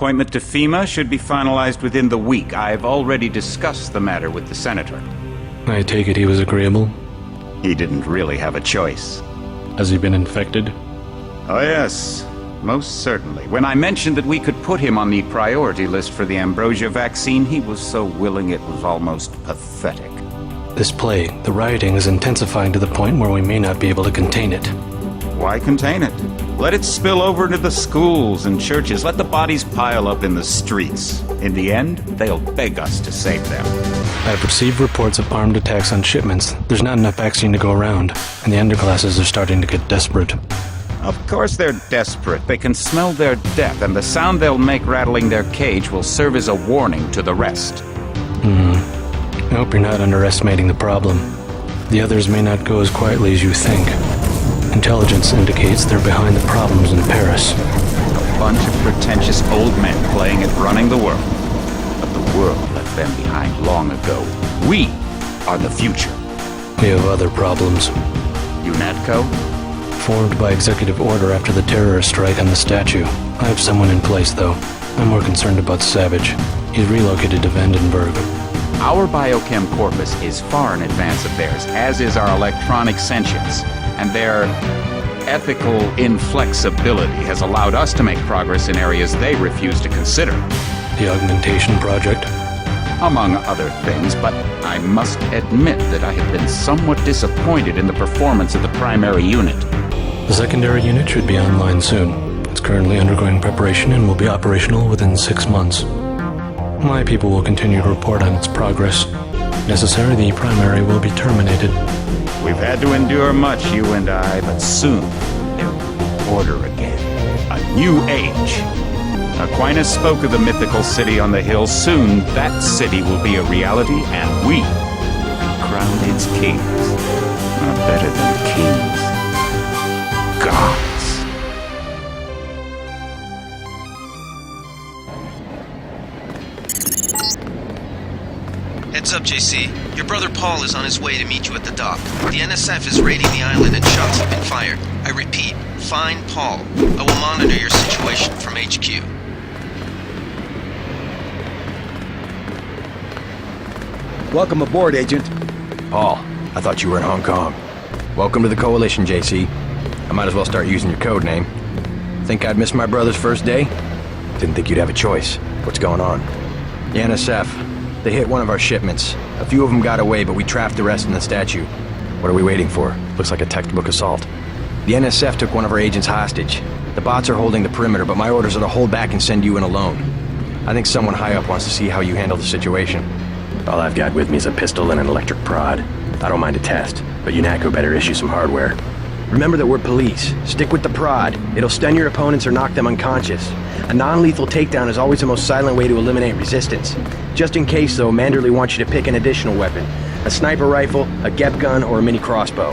appointment to FEMA should be finalized within the week. I've already discussed the matter with the Senator. I take it he was agreeable? He didn't really have a choice. Has he been infected? Oh yes, most certainly. When I mentioned that we could put him on the priority list for the ambrosia vaccine, he was so willing it was almost pathetic. This plague, the rioting is intensifying to the point where we may not be able to contain it. Why contain it? Let it spill over into the schools and churches. Let the bodies pile up in the streets. In the end, they'll beg us to save them. I've received reports of armed attacks on shipments. There's not enough vaccine to go around, and the underclasses are starting to get desperate. Of course they're desperate. They can smell their death, and the sound they'll make rattling their cage will serve as a warning to the rest. I hope you're not underestimating the problem. The others may not go as quietly as you think. Intelligence indicates they're behind the problems in Paris. A bunch of pretentious old men playing at running the world. But the world left them behind long ago. We are the future. We have other problems. UNATCO? Formed by executive order after the terrorist strike on the statue. I have someone in place, though. I'm more concerned about Savage. He's relocated to Vandenberg. Our biochem corpus is far in advance of theirs, as is our electronic sentience. And their ethical inflexibility has allowed us to make progress in areas they refuse to consider. The augmentation project? Among other things, but I must admit that I have been somewhat disappointed in the performance of the primary unit. The secondary unit should be online soon. It's currently undergoing preparation and will be operational within 6 months. My people will continue to report on its progress. If necessary, the primary will be terminated. We've had to endure much, you and I, but soon there will be order again. A new age. Aquinas spoke of the mythical city on the hill. Soon that city will be a reality, and we crown its kings. Not better than kings. Gods. Heads up, JC. Your brother Paul is on his way to meet you at the dock. The NSF is raiding the island and shots have been fired. I repeat, find Paul. I will monitor your situation from HQ. Welcome aboard, Agent. Paul, I thought you were in Hong Kong. Welcome to the Coalition, JC. I might as well start using your code name. Think I'd miss my brother's first day? Didn't think you'd have a choice. What's going on? The NSF. They hit one of our shipments. A few of them got away, but we trapped the rest in the statue. What are we waiting for? Looks like a textbook assault. The NSF took one of our agents hostage. The bots are holding the perimeter, but my orders are to hold back and send you in alone. I think someone high up wants to see how you handle the situation. All I've got with me is a pistol and an electric prod. I don't mind a test, but UNATCO better issue some hardware. Remember that we're police. Stick with the prod. It'll stun your opponents or knock them unconscious. A non-lethal takedown is always the most silent way to eliminate resistance. Just in case, though, Manderley wants you to pick an additional weapon. A sniper rifle, a GEP gun, or a mini crossbow.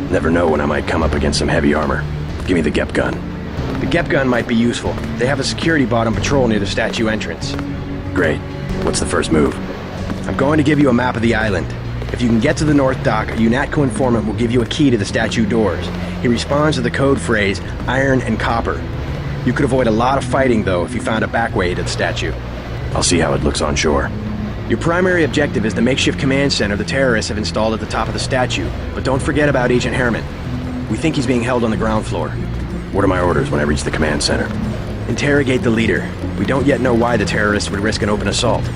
Never know when I might come up against some heavy armor. Give me the GEP gun. The GEP gun might be useful. They have a security bot on patrol near the statue entrance. Great. What's the first move? I'm going to give you a map of the island. If you can get to the North Dock, a UNATCO informant will give you a key to the statue doors. He responds to the code phrase, iron and copper. You could avoid a lot of fighting, though, if you found a back way to the statue. I'll see how it looks on shore. Your primary objective is the makeshift command center the terrorists have installed at the top of the statue. But don't forget about Agent Harriman. We think he's being held on the ground floor. What are my orders when I reach the command center? Interrogate the leader. We don't yet know why the terrorists would risk an open assault.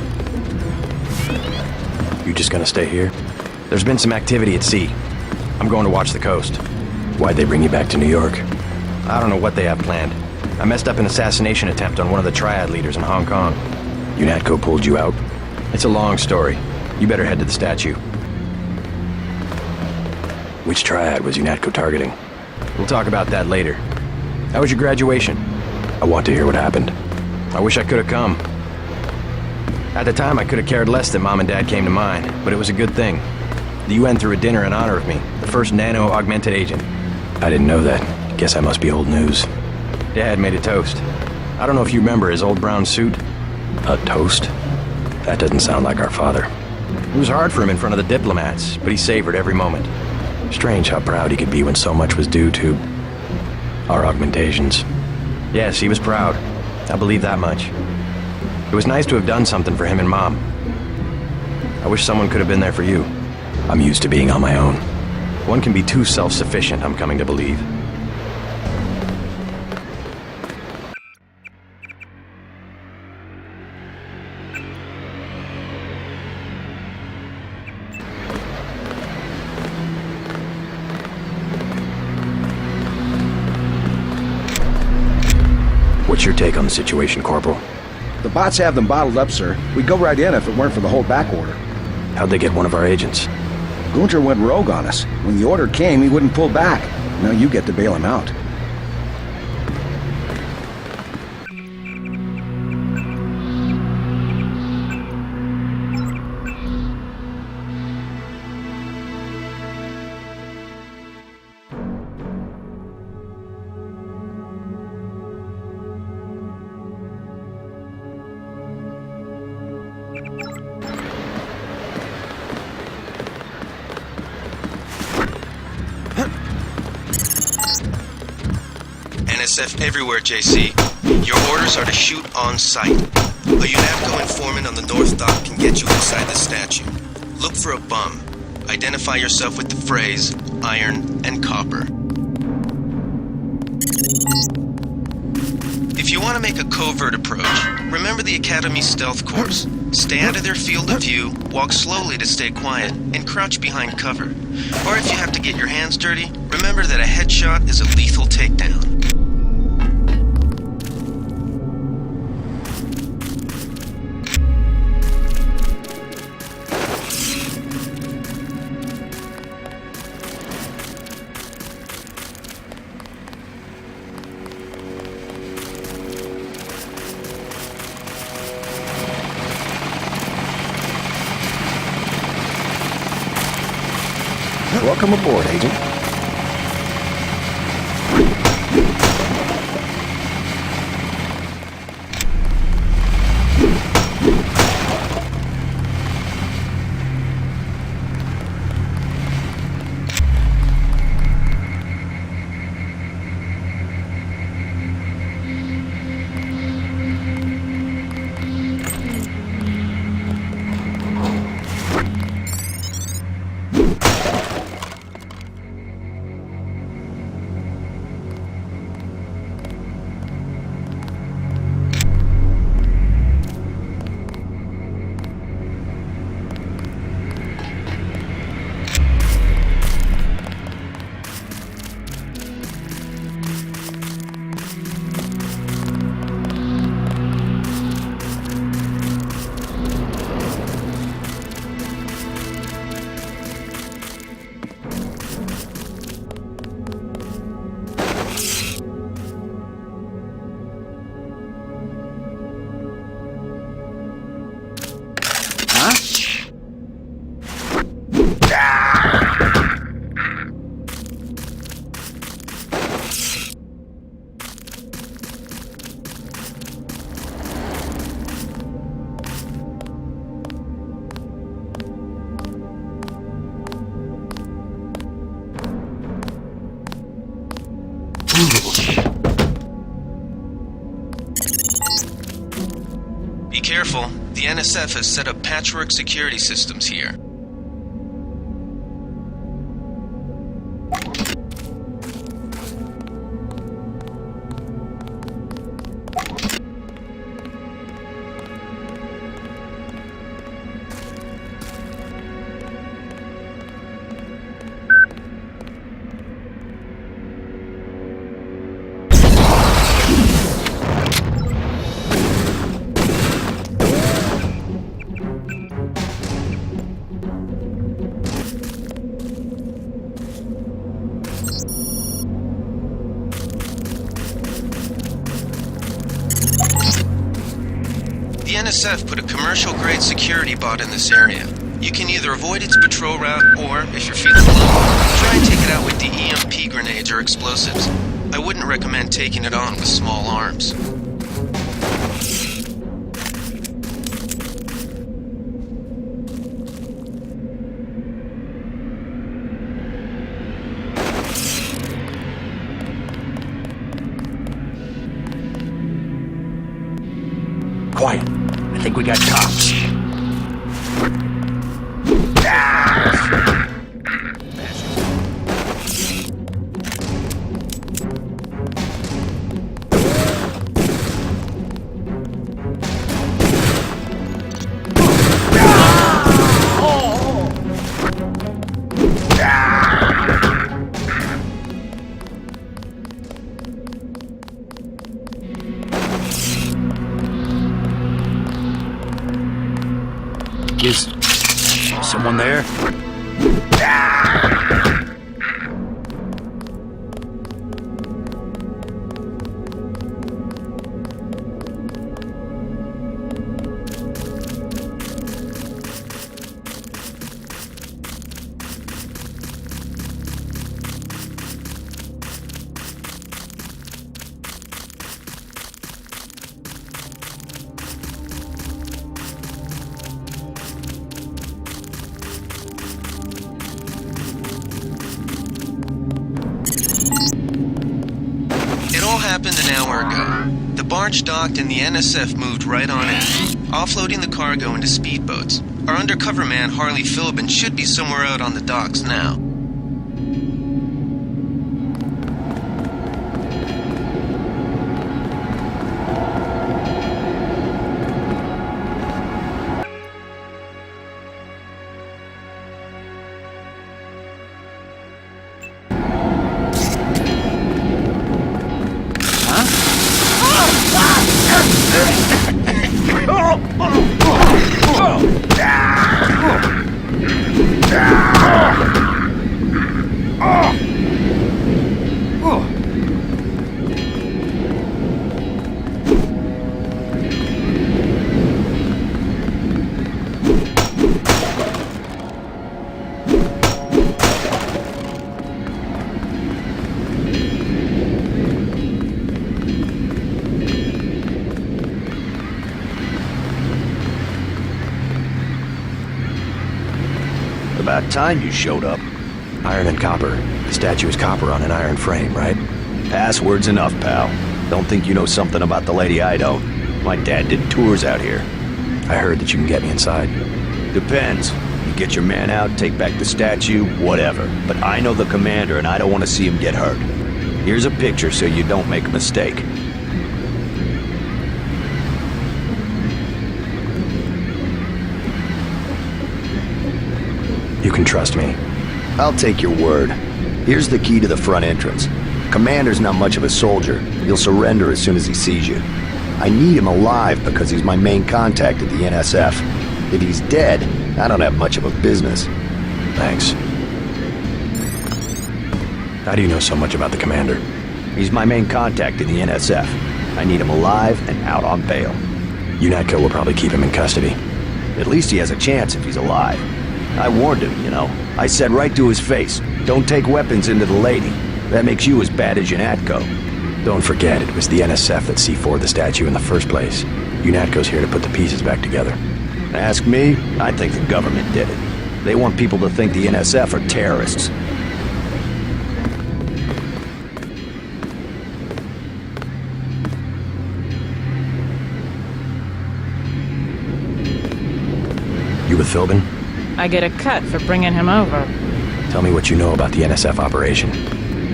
You just gonna stay here? There's been some activity at sea. I'm going to watch the coast. Why'd they bring you back to New York? I don't know what they have planned. I messed up an assassination attempt on one of the Triad leaders in Hong Kong. UNATCO pulled you out? It's a long story. You better head to the statue. Which Triad was UNATCO targeting? We'll talk about that later. How was your graduation? I want to hear what happened. I wish I could have come. At the time, I could have cared less that Mom and Dad came to mine, but it was a good thing. The UN threw a dinner in honor of me, the first nano-augmented agent. I didn't know that. Guess I must be old news. Dad made a toast. I don't know if you remember his old brown suit. A toast? That doesn't sound like our father. It was hard for him in front of the diplomats, but he savored every moment. Strange how proud he could be when so much was due to Our augmentations. Yes, he was proud. I believe that much. It was nice to have done something for him and Mom. I wish someone could have been there for you. I'm used to being on my own. One can be too self-sufficient, I'm coming to believe. What's your take on the situation, Corporal? The bots have them bottled up, sir. We'd go right in if it weren't for the whole back order. How'd they get one of our agents? Gunter went rogue on us. When the order came, he wouldn't pull back. Now you get to bail him out. NSF everywhere, JC. Your orders are to shoot on sight. A UNAPCO informant on the North Dock can get you inside the statue. Look for a bum. Identify yourself with the phrase, iron and copper. If you want to make a covert approach, remember the Academy stealth course. Stay out of their field of view, walk slowly to stay quiet, and crouch behind cover. Or if you have to get your hands dirty, remember that a headshot is a lethal takedown. Welcome aboard, Agent. Be careful. The NSF has set up patchwork security systems here. The NSF put a commercial-grade security bot in this area. You can either avoid its patrol route, or, if you're feeling low, try and take it out with the EMP grenades or explosives. I wouldn't recommend taking it on with small arms. Quiet. I think we got cops. Is someone there? Happened an hour ago. The barge docked and the NSF moved right on in, offloading the cargo into speedboats. Our undercover man, Harley Philbin, should be somewhere out on the docks now. About time you showed up. Iron and copper. The statue is copper on an iron frame, right? Password's enough, pal. Don't think you know something about the lady I don't. My dad did tours out here. I heard that you can get me inside. Depends. You get your man out, take back the statue, whatever. But I know the commander and I don't want to see him get hurt. Here's a picture so you don't make a mistake. You can trust me. I'll take your word. Here's the key to the front entrance. Commander's not much of a soldier. He'll surrender as soon as he sees you. I need him alive because he's my main contact at the NSF. If he's dead, I don't have much of a business. Thanks. How do you know so much about the commander? He's my main contact in the NSF. I need him alive and out on bail. UNATCO will probably keep him in custody. At least he has a chance if he's alive. I warned him, you know. I said right to his face, don't take weapons into the lady. That makes you as bad as UNATCO. Don't forget, it was the NSF that C4'd the statue in the first place. UNATCO's here to put the pieces back together. Ask me, I think the government did it. They want people to think the NSF are terrorists. You with Philbin? I get a cut for bringing him over. Tell me what you know about the NSF operation.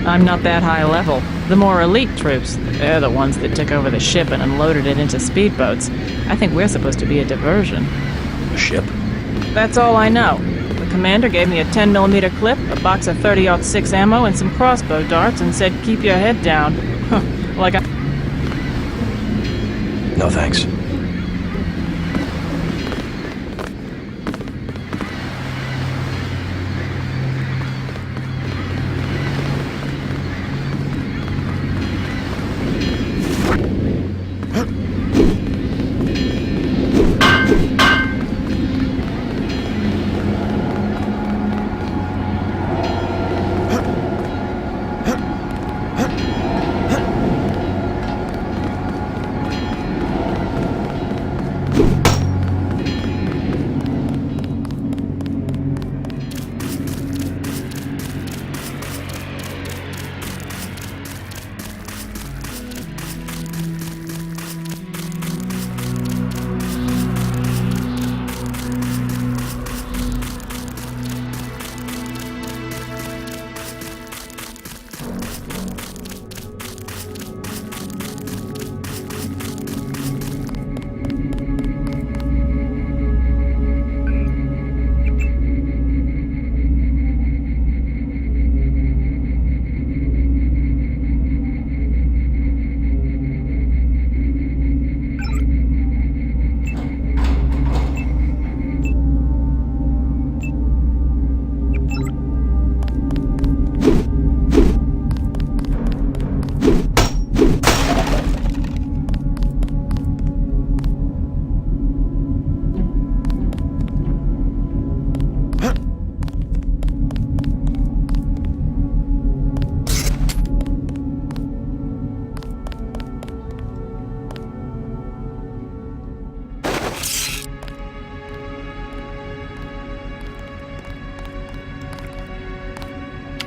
I'm not that high level. The more elite troops, they're the ones that took over the ship and unloaded it into speedboats. I think we're supposed to be a diversion. A ship? That's all I know. The commander gave me a 10mm clip, a box of 30-06 ammo, and some crossbow darts and said, keep your head down. Like I... No thanks.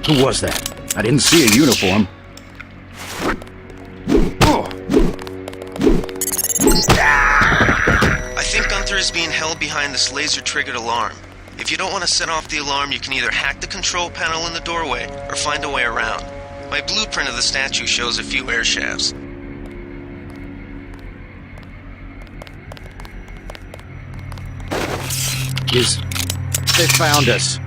Who was that? I didn't see a uniform. I think Gunther is being held behind this laser-triggered alarm. If you don't want to set off the alarm, you can either hack the control panel in the doorway or find a way around. My blueprint of the statue shows a few air shafts. They found us.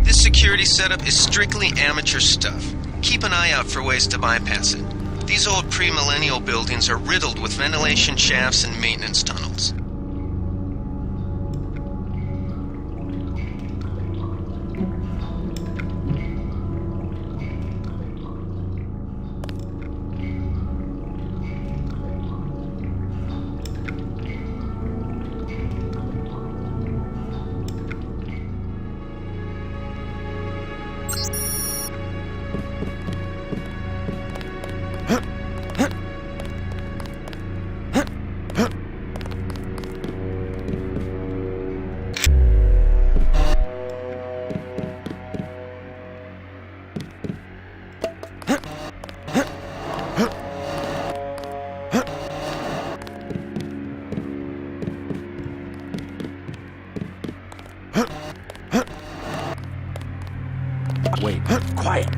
This security setup is strictly amateur stuff. Keep an eye out for ways to bypass it. These old pre-millennial buildings are riddled with ventilation shafts and maintenance tunnels. Wait, quiet.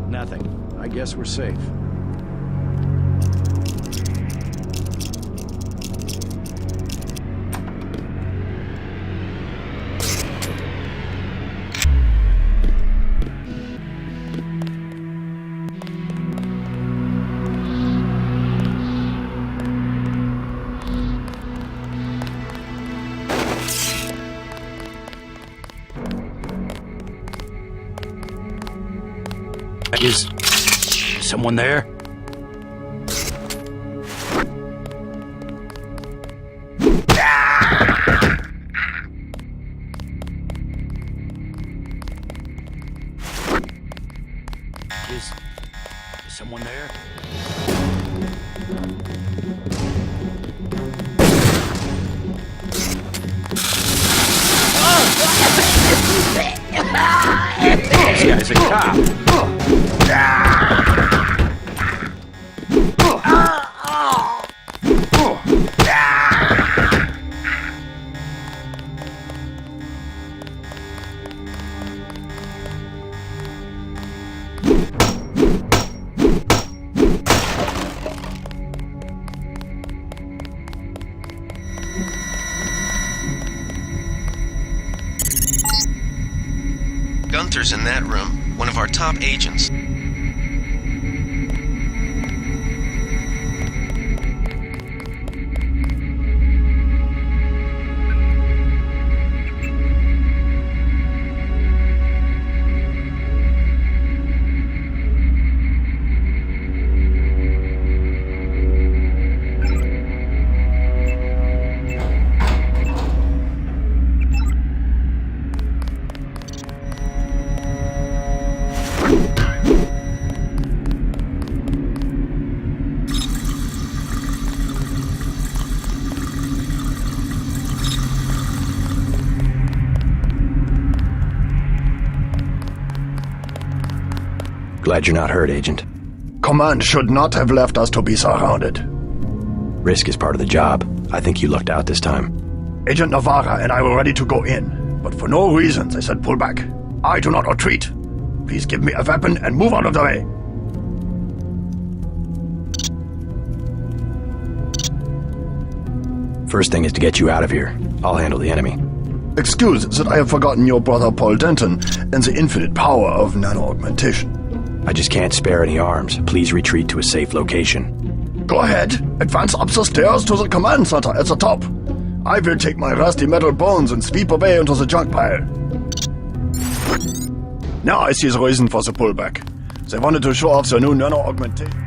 Nothing. I guess we're safe. Is someone there? Is someone there? This guy's a cop. Gunther's in that room, one of our top agents. Glad you're not hurt, Agent. Command should not have left us to be surrounded. Risk is part of the job. I think you lucked out this time. Agent Navarra and I were ready to go in, but for no reason they said pull back. I do not retreat. Please give me a weapon and move out of the way. First thing is to get you out of here. I'll handle the enemy. Excuse that I have forgotten your brother Paul Denton and the infinite power of nano-augmentation. I just can't spare any arms. Please retreat to a safe location. Go ahead. Advance up the stairs to the command center at the top. I will take my rusty metal bones and sweep away into the junk pile. Now I see the reason for the pullback. They wanted to show off their new nano-augmentation.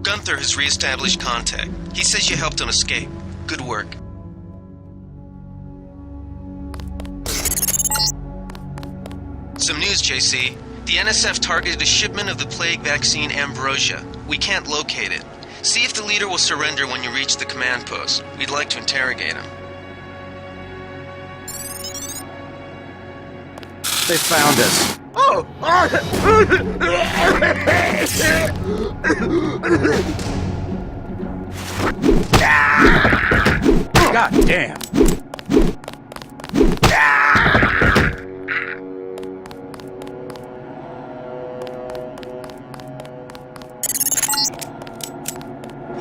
Gunther has re-established contact. He says you helped him escape. Good work. Some news, JC. The NSF targeted a shipment of the plague vaccine Ambrosia. We can't locate it. See if the leader will surrender when you reach the command post. We'd like to interrogate him. They found us. God damn.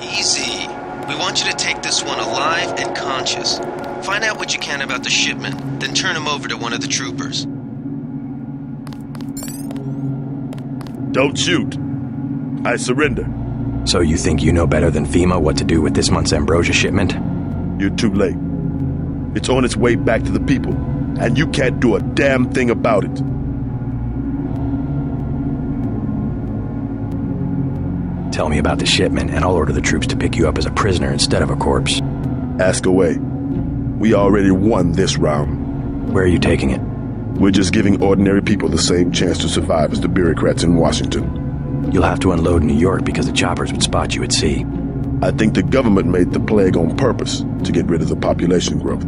Easy. We want you to take this one alive and conscious. Find out what you can about the shipment, then turn him over to one of the troopers. Don't shoot. I surrender. So you think you know better than FEMA what to do with this month's Ambrosia shipment? You're too late. It's on its way back to the people, and you can't do a damn thing about it. Tell me about the shipment, and I'll order the troops to pick you up as a prisoner instead of a corpse. Ask away. We already won this round. Where are you taking it? We're just giving ordinary people the same chance to survive as the bureaucrats in Washington. You'll have to unload in New York because the choppers would spot you at sea. I think the government made the plague on purpose to get rid of the population growth.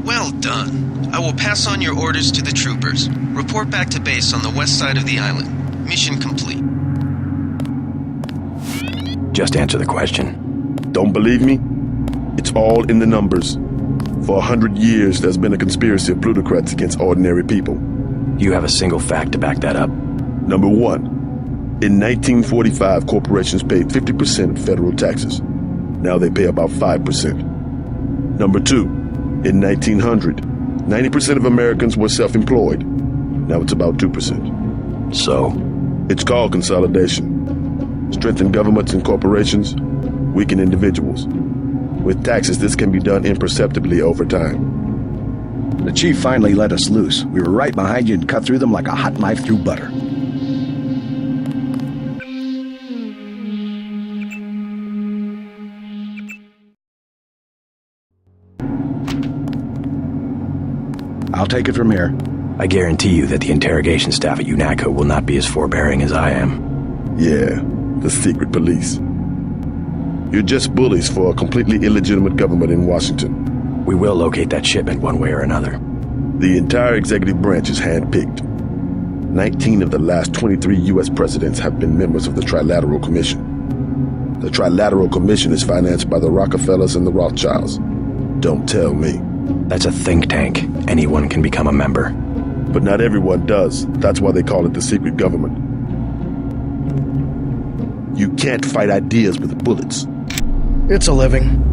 Well done. I will pass on your orders to the troopers. Report back to base on the west side of the island. Mission complete. Just answer the question. Don't believe me? It's all in the numbers. For 100 years, there's been a conspiracy of plutocrats against ordinary people. You have a single fact to back that up. Number one, in 1945, corporations paid 50% of federal taxes. Now they pay about 5%. Number two, in 1900, 90% of Americans were self-employed. Now it's about 2%. So? It's called consolidation. Strengthen governments and corporations, weaken individuals. With taxes, this can be done imperceptibly over time. The chief finally let us loose. We were right behind you and cut through them like a hot knife through butter. I'll take it from here. I guarantee you that the interrogation staff at UNATCO will not be as forbearing as I am. Yeah, the secret police. You're just bullies for a completely illegitimate government in Washington. We will locate that shipment one way or another. The entire executive branch is handpicked. 19 of the last 23 U.S. presidents have been members of the Trilateral Commission. The Trilateral Commission is financed by the Rockefellers and the Rothschilds. Don't tell me. That's a think tank. Anyone can become a member. But not everyone does. That's why they call it the secret government. You can't fight ideas with bullets. It's a living.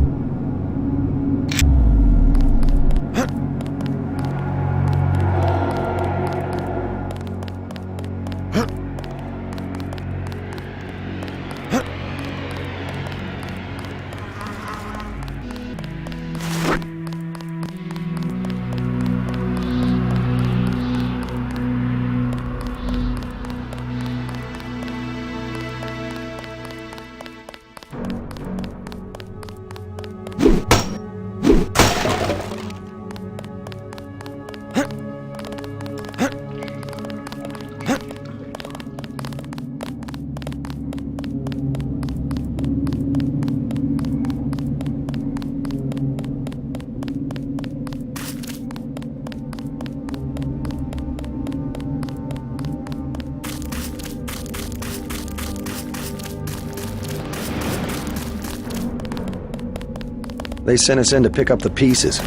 They sent us in to pick up the pieces.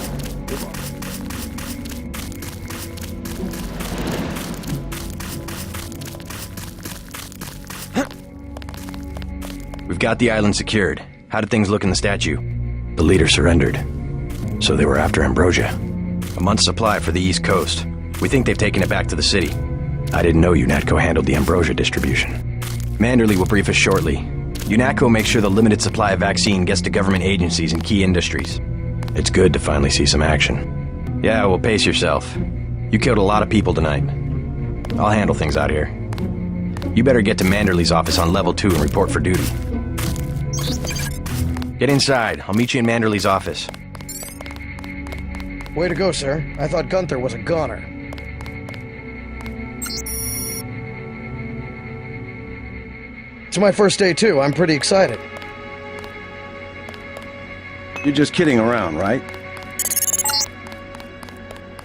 We've got the island secured. How did things look in the statue? The leader surrendered. So they were after Ambrosia. A month's supply for the East Coast. We think they've taken it back to the city. I didn't know UNATCO handled the Ambrosia distribution. Manderley will brief us shortly. UNATCO makes sure the limited supply of vaccine gets to government agencies and key industries. It's good to finally see some action. Yeah, well, pace yourself. You killed a lot of people tonight. I'll handle things out here. You better get to Manderley's office on level 2 and report for duty. Get inside. I'll meet you in Manderley's office. Way to go, sir. I thought Gunther was a goner. It's my first day, too. I'm pretty excited. You're just kidding around, right?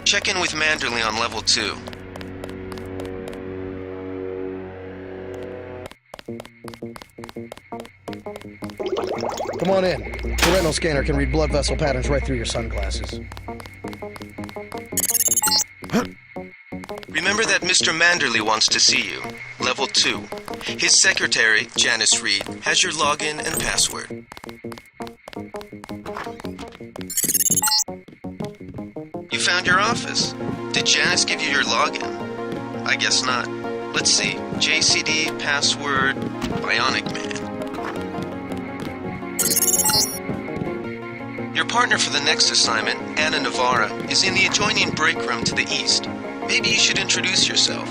Check in with Manderley on level 2. Come on in. The retinal scanner can read blood vessel patterns right through your sunglasses. Remember that Mr. Manderley wants to see you. Level 2. His secretary, Janice Reed, has your login and password. You found your office. Did Janice give you your login? I guess not. Let's see. JCD, password, Bionic Man. Your partner for the next assignment, Anna Navarra, is in the adjoining break room to the east. Maybe you should introduce yourself.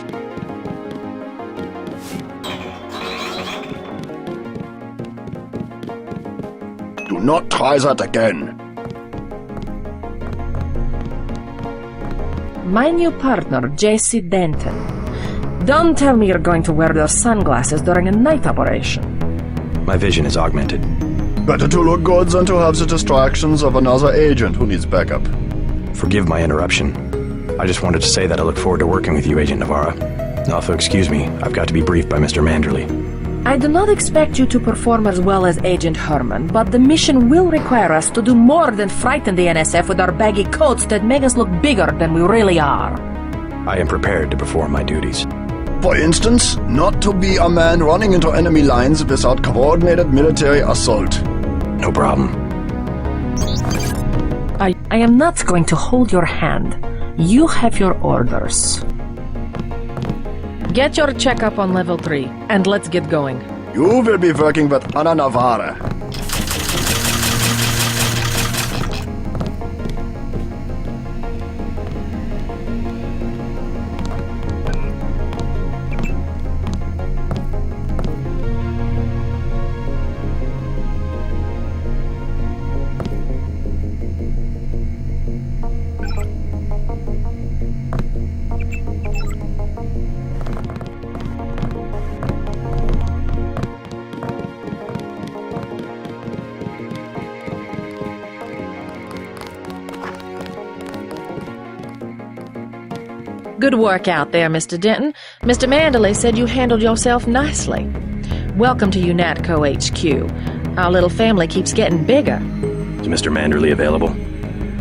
Do not try that again. My new partner, J.C. Denton. Don't tell me you're going to wear those sunglasses during a night operation. My vision is augmented. Better to look good than to have the distractions of another agent who needs backup. Forgive my interruption. I just wanted to say that I look forward to working with you, Agent Navarra. Now, if you'll excuse me, I've got to be briefed by Mr. Manderley. I do not expect you to perform as well as Agent Herman, but the mission will require us to do more than frighten the NSF with our baggy coats that make us look bigger than we really are. I am prepared to perform my duties. For instance, not to be a man running into enemy lines without coordinated military assault. No problem. I am not going to hold your hand. You have your orders. Get your checkup on level 3, and let's get going. You will be working with Anna Navarra. Good work out there, Mr. Denton. Mr. Manderley said you handled yourself nicely. Welcome to UNATCO HQ. Our little family keeps getting bigger. Is Mr. Manderley available?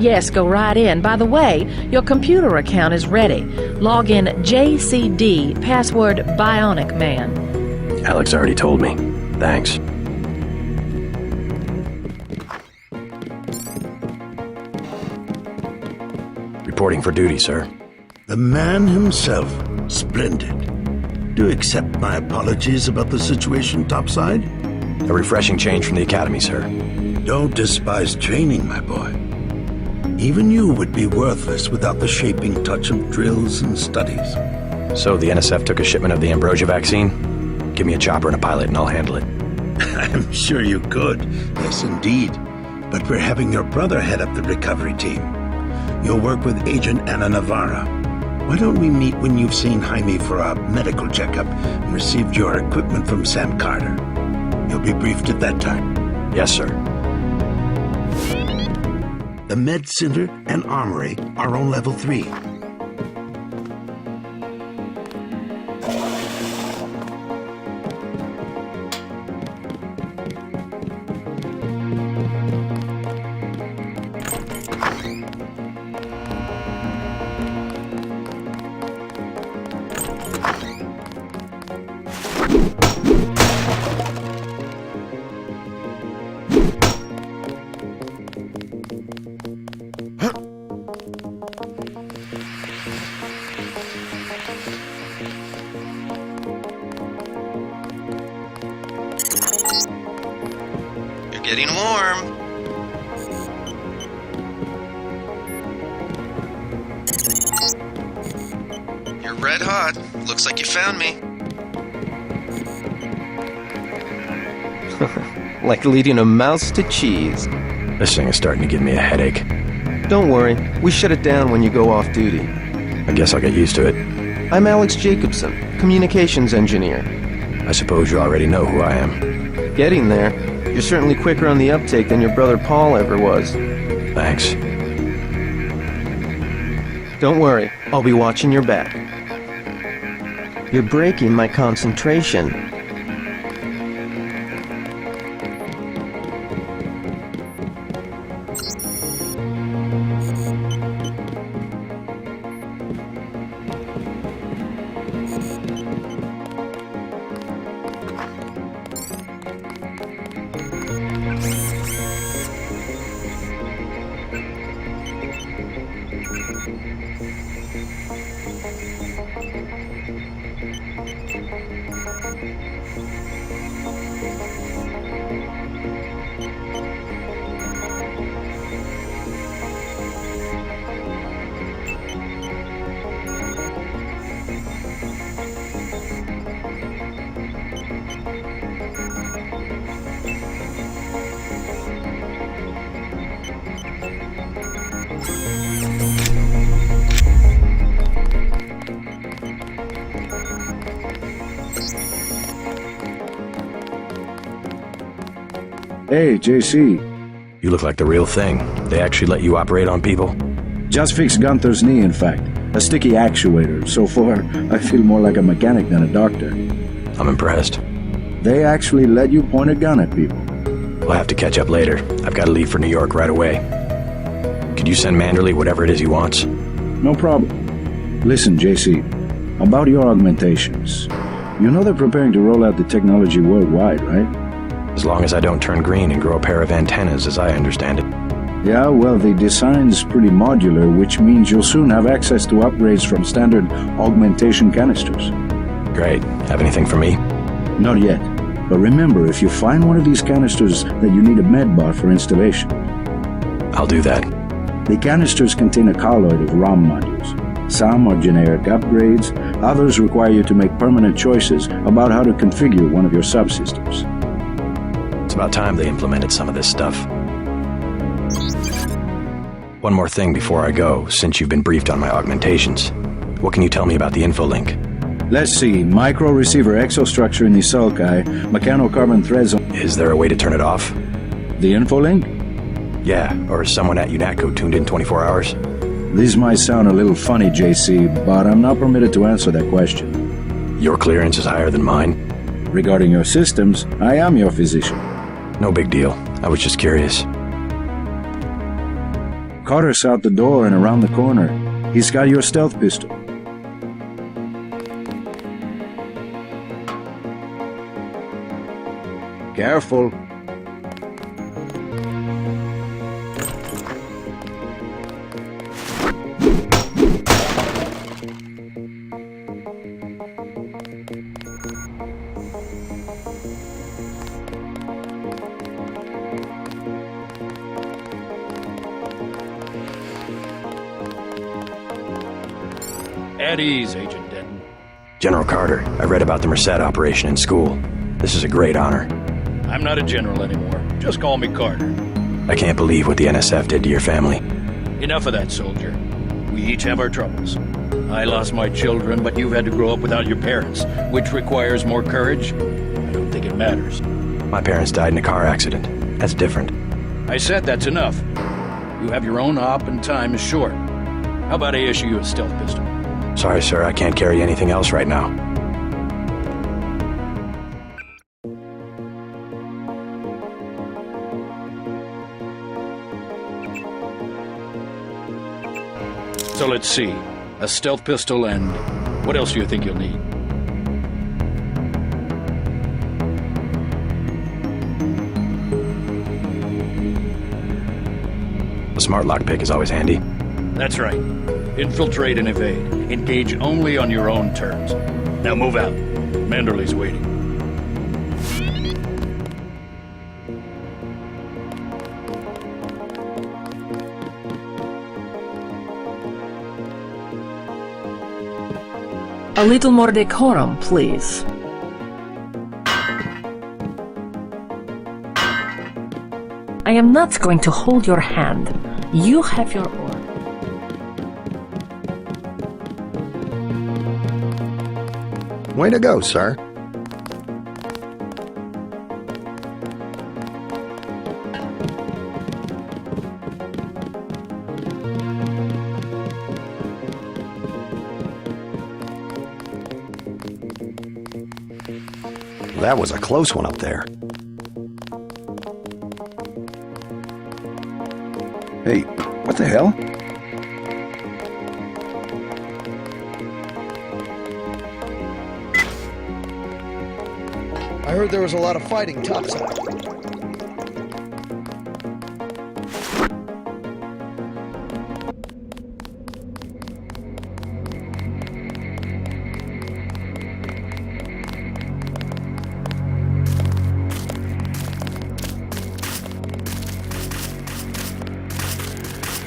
Yes, go right in. By the way, your computer account is ready. Log in JCD, password Bionic Man. Alex already told me. Thanks. Reporting for duty, sir. The man himself. Splendid. Do you accept my apologies about the situation topside? A refreshing change from the academy, sir. Don't despise training, my boy. Even you would be worthless without the shaping touch of drills and studies. So the NSF took a shipment of the ambrosia vaccine? Give me a chopper and a pilot and I'll handle it. I'm sure you could. Yes, indeed. But we're having your brother head up the recovery team. You'll work with Agent Anna Navarra. Why don't we meet when you've seen Jaime for a medical checkup and received your equipment from Sam Carter? You'll be briefed at that time. Yes, sir. The Med Center and Armory are on level 3. Getting warm. You're red hot. Looks like you found me. Like leading a mouse to cheese. This thing is starting to give me a headache. Don't worry, we shut it down when you go off duty. I guess I'll get used to it. I'm Alex Jacobson, communications engineer. I suppose you already know who I am. Getting there. You're certainly quicker on the uptake than your brother Paul ever was. Thanks. Don't worry, I'll be watching your back. You're breaking my concentration. Hey, JC. You look like the real thing. They actually let you operate on people? Just fixed Gunther's knee, in fact. A sticky actuator. So far, I feel more like a mechanic than a doctor. I'm impressed. They actually let you point a gun at people. We'll have to catch up later. I've got to leave for New York right away. Could you send Manderley whatever it is he wants? No problem. Listen, JC. About your augmentations. You know they're preparing to roll out the technology worldwide, right? As long as I don't turn green and grow a pair of antennas, as I understand it. Yeah, well, the design's pretty modular, which means you'll soon have access to upgrades from standard augmentation canisters. Great. Have anything for me? Not yet. But remember, if you find one of these canisters, that you need a medbot for installation. I'll do that. The canisters contain a colloid of ROM modules. Some are generic upgrades, others require you to make permanent choices about how to configure one of your subsystems. It's about time they implemented some of this stuff. One more thing before I go, since you've been briefed on my augmentations. What can you tell me about the infolink? Let's see. Micro-receiver exostructure in the sulci, mechanocarbon threads on... Is there a way to turn it off? The infolink? Yeah, or is someone at UNATCO tuned in 24 hours? This might sound a little funny, JC, but I'm not permitted to answer that question. Your clearance is higher than mine? Regarding your systems, I am your physician. No big deal. I was just curious. Carter's out the door and around the corner. He's got your stealth pistol. Careful. At ease, Agent Denton. General Carter, I read about the Merced operation in school. This is a great honor. I'm not a general anymore. Just call me Carter. I can't believe what the NSF did to your family. Enough of that, soldier. We each have our troubles. I lost my children, but you've had to grow up without your parents, which requires more courage. I don't think it matters. My parents died in a car accident. That's different. I said that's enough. You have your own op and time is short. How about I issue you a stealth pistol? Sorry, sir, I can't carry anything else right now. So let's see. A stealth pistol and... what else do you think you'll need? A smart lockpick is always handy. That's right. Infiltrate and evade. Engage only on your own terms. Now move out. Manderley's waiting. A little more decorum, please. I am not going to hold your hand. You have your order. Way to go, sir. That was a close one up there. Hey, what the hell? I heard there was a lot of fighting topside.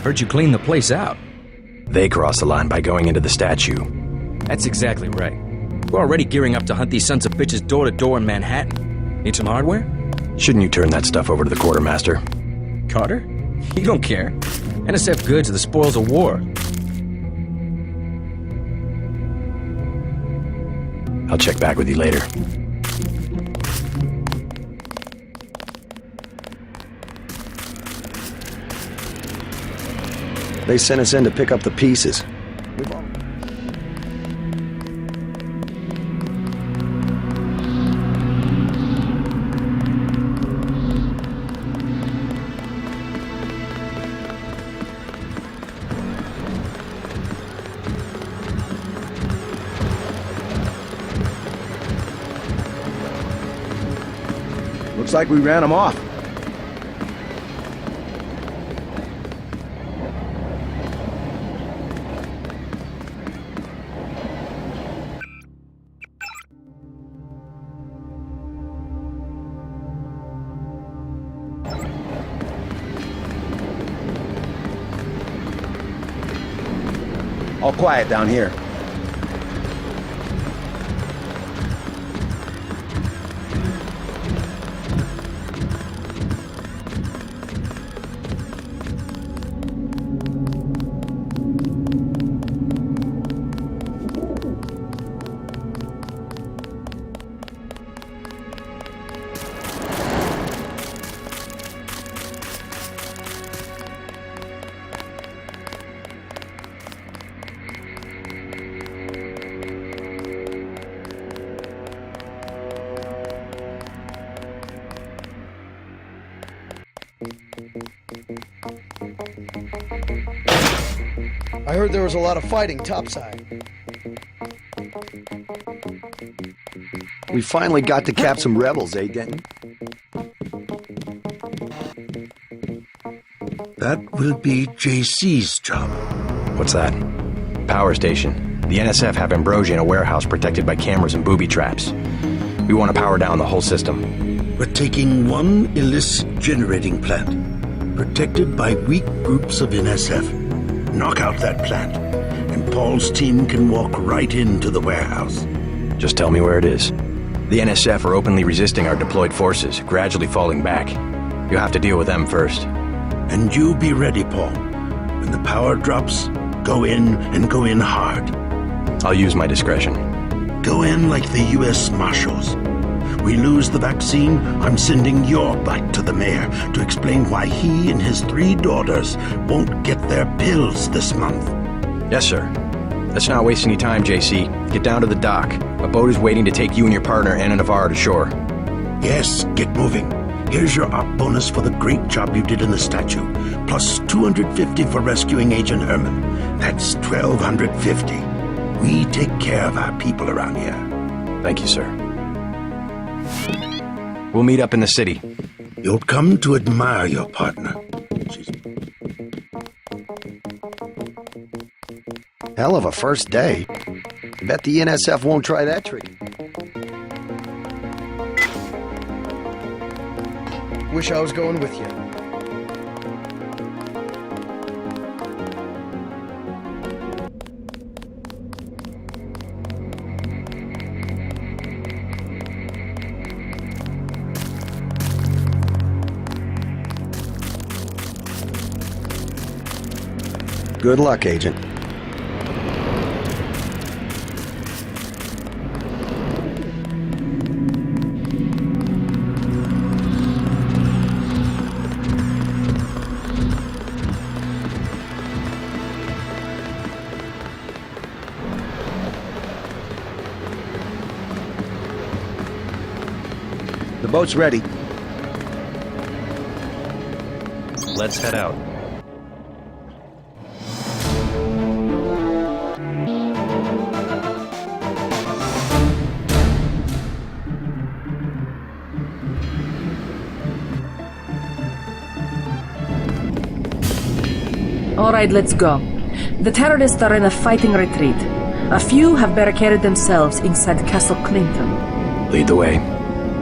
Heard you clean the place out. They crossed the line by going into the statue. That's exactly right. We're already gearing up to hunt these sons of bitches door to door in Manhattan. Need some hardware? Shouldn't you turn that stuff over to the quartermaster? Carter? He don't care. NSF goods are the spoils of war. I'll check back with you later. They sent us in to pick up the pieces. Looks like we ran them off. All quiet down here. I heard there was a lot of fighting topside. We finally got to cap some rebels, eh, Denton? That will be JC's job. What's that? Power station. The NSF have Ambrosia in a warehouse protected by cameras and booby traps. We want to power down the whole system. We're taking one illicit generating plant, protected by weak groups of NSF. Knock out that plant, and Paul's team can walk right into the warehouse. Just tell me where it is. The NSF are openly resisting our deployed forces, gradually falling back. You'll have to deal with them first. And you be ready, Paul. When the power drops, go in and go in hard. I'll use my discretion. Go in like the U.S. Marshals. We lose the vaccine, I'm sending your butt to the mayor to explain why he and his 3 daughters won't get their pills this month. Yes, sir. Let's not waste any time, JC. Get down to the dock. A boat is waiting to take you and your partner, Anna Navarro, to shore. Yes, get moving. Here's your op bonus for the great job you did in the statue, plus 250 for rescuing Agent Herman. That's 1,250. We take care of our people around here. Thank you, sir. We'll meet up in the city. You'll come to admire your partner. Hell of a first day. Bet the NSF won't try that trick. Wish I was going with you. Good luck, Agent. The boat's ready. Let's head out. All right, let's go. The terrorists are in a fighting retreat. A few have barricaded themselves inside Castle Clinton. Lead the way.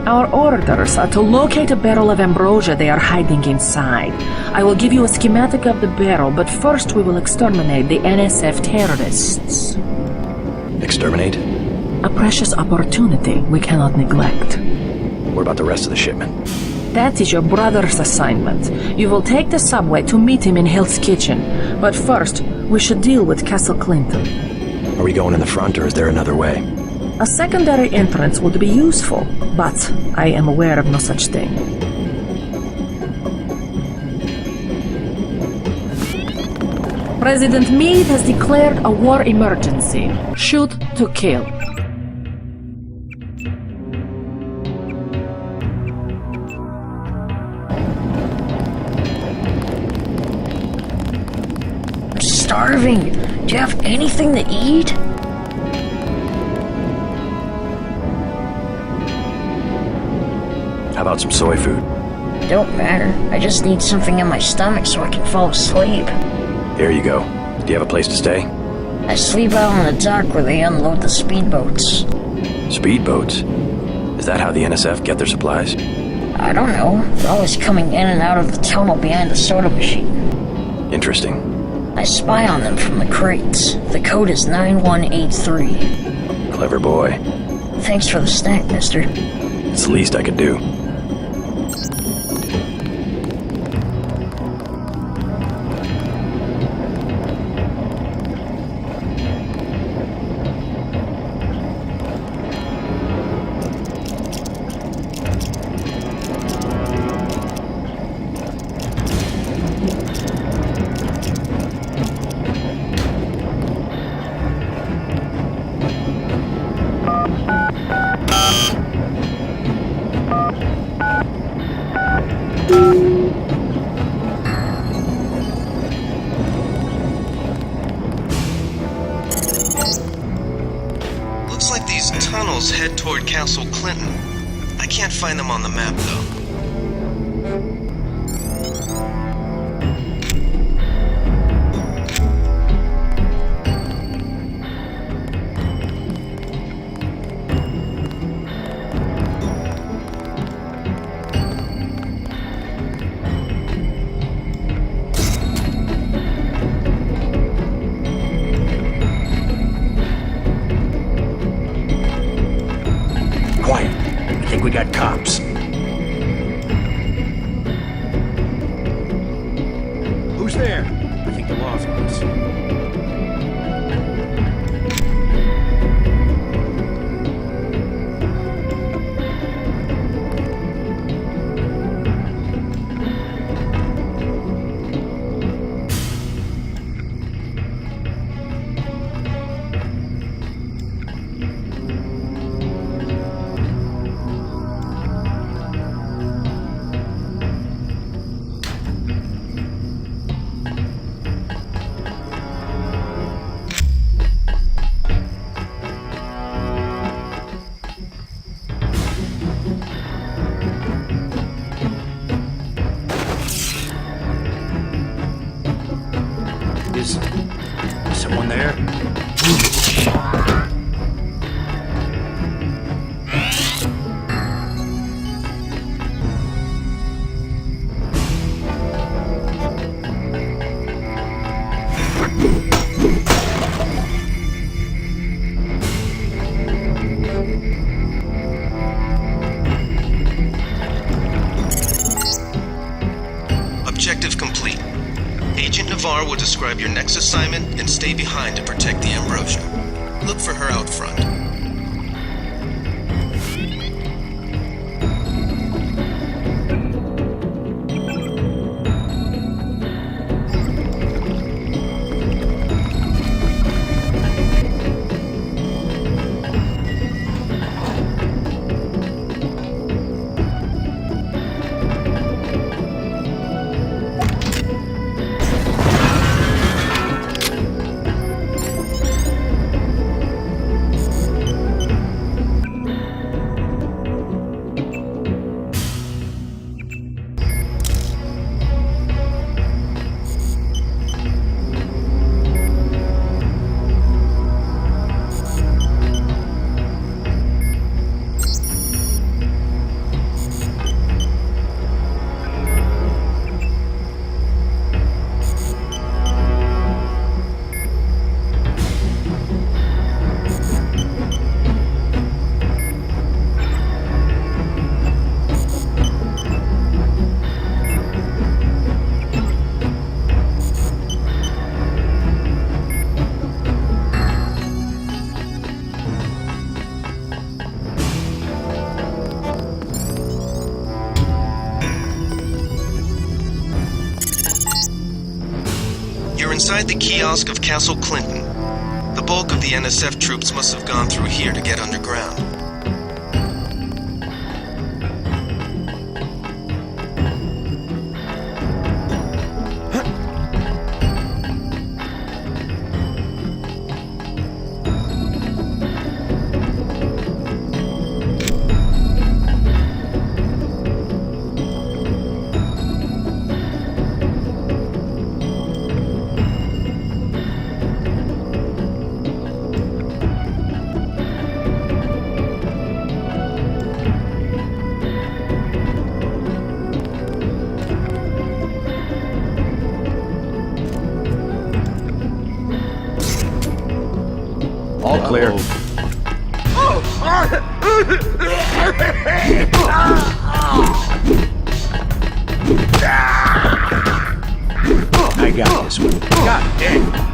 Our orders are to locate a barrel of ambrosia they are hiding inside. I will give you a schematic of the barrel, but first we will exterminate the NSF terrorists. Exterminate? A precious opportunity we cannot neglect. What about the rest of the shipment? That is your brother's assignment. You will take the subway to meet him in Hill's Kitchen. But first, we should deal with Castle Clinton. Are we going in the front, or is there another way? A secondary entrance would be useful, but I am aware of no such thing. President Meade has declared a war emergency. Shoot to kill. I'm starving. Do you have anything to eat? How about some soy food? Don't matter. I just need something in my stomach so I can fall asleep. Here you go. Do you have a place to stay? I sleep out on the dock where they unload the speedboats. Speedboats? Is that how the NSF get their supplies? I don't know. They're always coming in and out of the tunnel behind the soda machine. Interesting. I spy on them from the crates. The code is 9183. Clever boy. Thanks for the snack, mister. It's the least I could do. tunnels head toward Castle Clinton. I can't find them on the map, though. We got cops. Who's there? I think the law's on us. Is someone there? Objective complete. Agent Navarre will describe your next assignment and stay behind to protect the Ambrosia. Look for her out front. You're inside the kiosk of Castle Clinton. The bulk of the NSF troops must have gone through here to get underground. All clear. I got this one. God damn.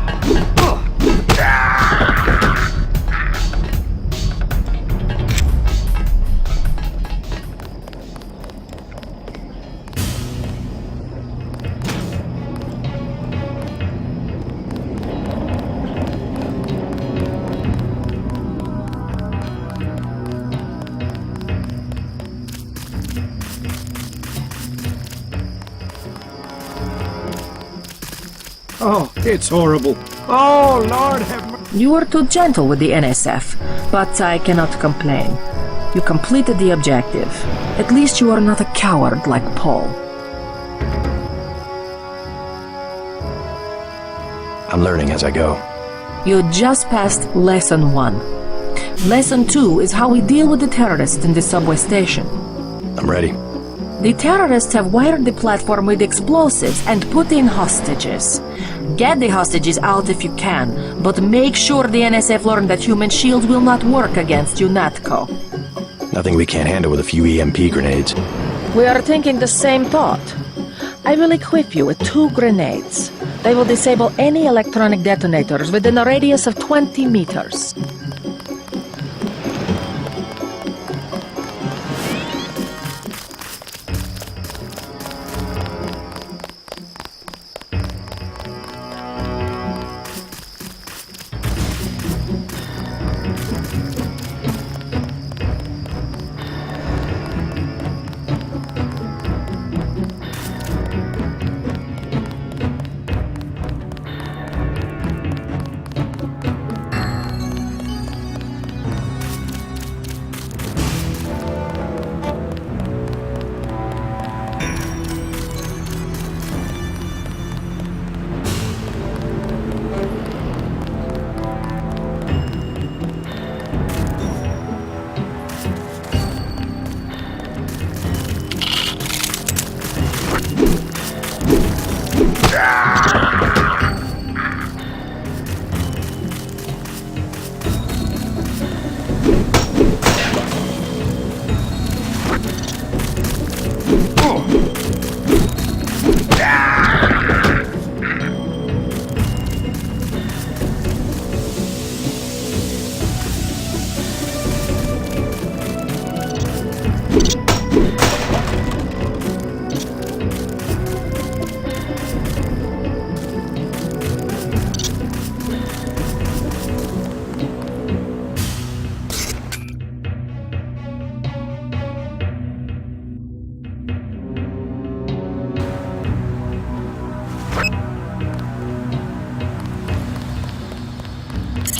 Oh, It's horrible. Oh, Lord have mercy. You were too gentle with the NSF, but I cannot complain. You completed the objective. At least you are not a coward like Paul. I'm learning as I go. You just passed Lesson 1. Lesson 2 is how we deal with the terrorists in the subway station. I'm ready. The terrorists have wired the platform with explosives and put in hostages. Get the hostages out if you can, but make sure the NSF learn that human shields will not work against UNATCO. Nothing we can't handle with a few EMP grenades. We are thinking the same thought. I will equip you with 2 grenades. They will disable any electronic detonators within a radius of 20 meters.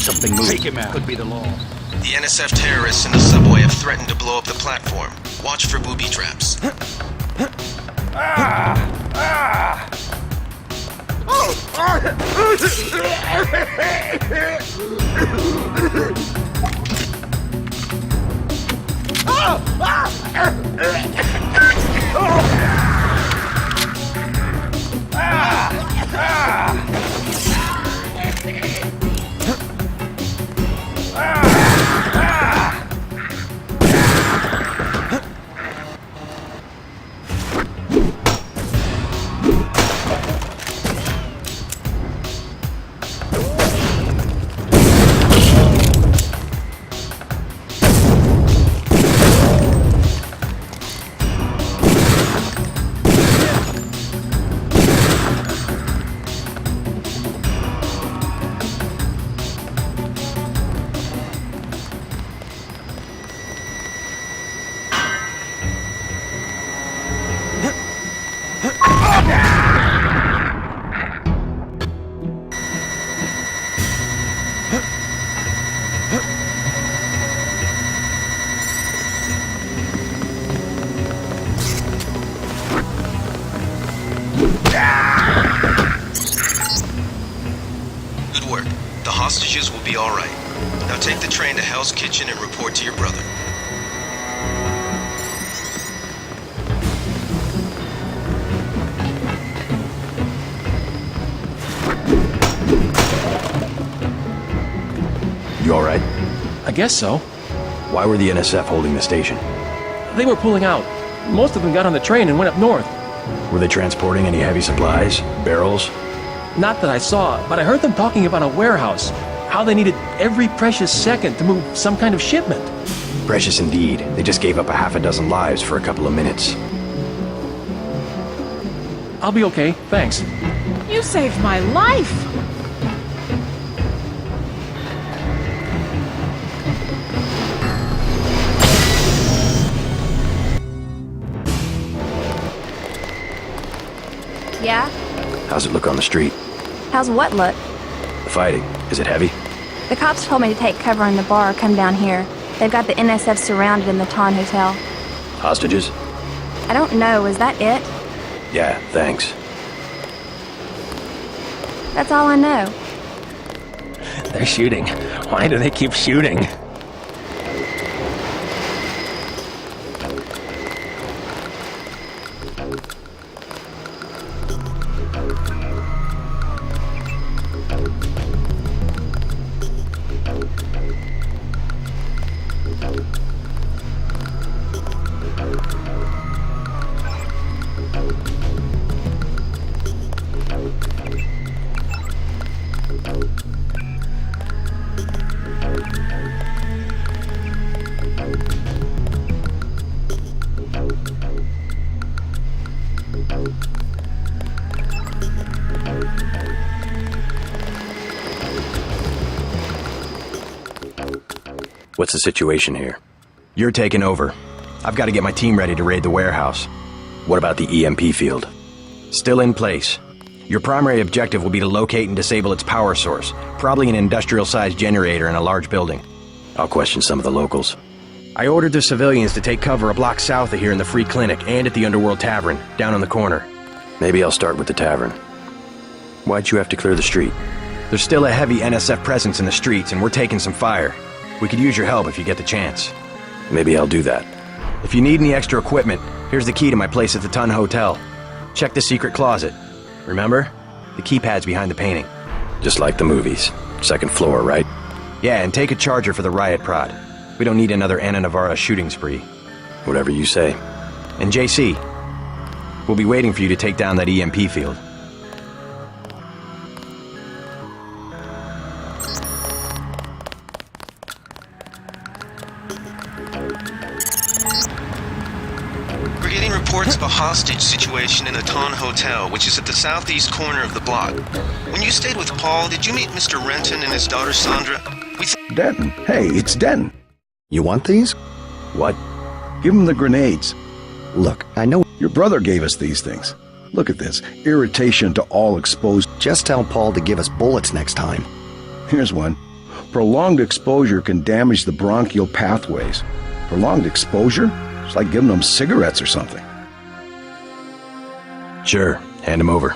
Something moved. Take him out. Could be the law. The NSF terrorists in the subway have threatened to blow up the platform. Watch for booby traps. Good work. The hostages will be all right. Now take the train to Hell's Kitchen and report to your brother. You all right? I guess so. Why were the NSF holding the station? They were pulling out. Most of them got on the train and went up north. Were they transporting any heavy supplies? Barrels? Not that I saw, but I heard them talking about a warehouse. How they needed every precious second to move some kind of shipment. Precious indeed. They just gave up a half a dozen lives for a couple of minutes. I'll be okay, thanks. You saved my life! Yeah? How's it look on the street? How's what look? The fighting. Is it heavy? The cops told me to take cover in the bar or come down here. They've got the NSF surrounded in the Ton Hotel. Hostages? I don't know, is that it? Yeah, thanks. That's all I know. They're shooting. Why do they keep shooting? What's the situation here? You're taking over. I've got to get my team ready to raid the warehouse. What about the EMP field? Still in place. Your primary objective will be to locate and disable its power source, probably an industrial-sized generator in a large building. I'll question some of the locals. I ordered the civilians to take cover a block south of here in the Free Clinic and at the Underworld Tavern, down on the corner. Maybe I'll start with the tavern. Why'd you have to clear the street? There's still a heavy NSF presence in the streets, and we're taking some fire. We could use your help if you get the chance. Maybe I'll do that. If you need any extra equipment, here's the key to my place at the Ton Hotel. Check the secret closet. Remember? The keypad's behind the painting. Just like the movies. Second floor, right? Yeah, and take a charger for the riot prod. We don't need another Anna Navarra shooting spree. Whatever you say. And JC, we'll be waiting for you to take down that EMP field. We're getting reports of a hostage situation in the Ton Hotel, which is at the southeast corner of the block. When you stayed with Paul, did you meet Mr. Renton and his daughter Sandra? Denton. Hey, it's Denton. You want these? What? Give him the grenades. Look, I know your brother gave us these things. Look at this. Irritation to all exposed. Just tell Paul to give us bullets next time. Here's one. Prolonged exposure can damage the bronchial pathways. Prolonged exposure? It's like giving them cigarettes or something. Sure. Hand them over.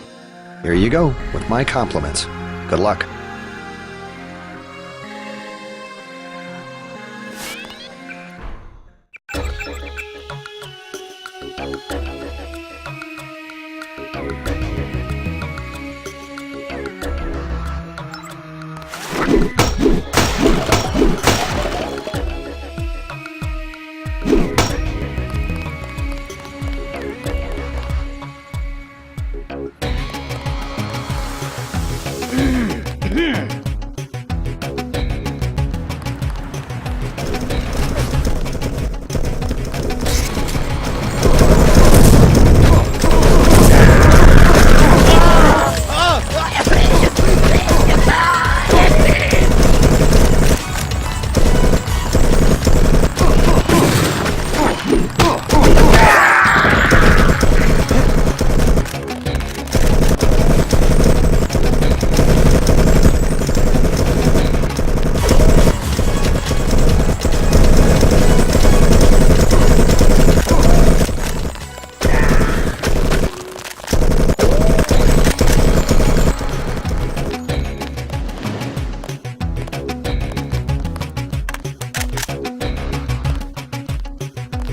Here you go, with my compliments. Good luck.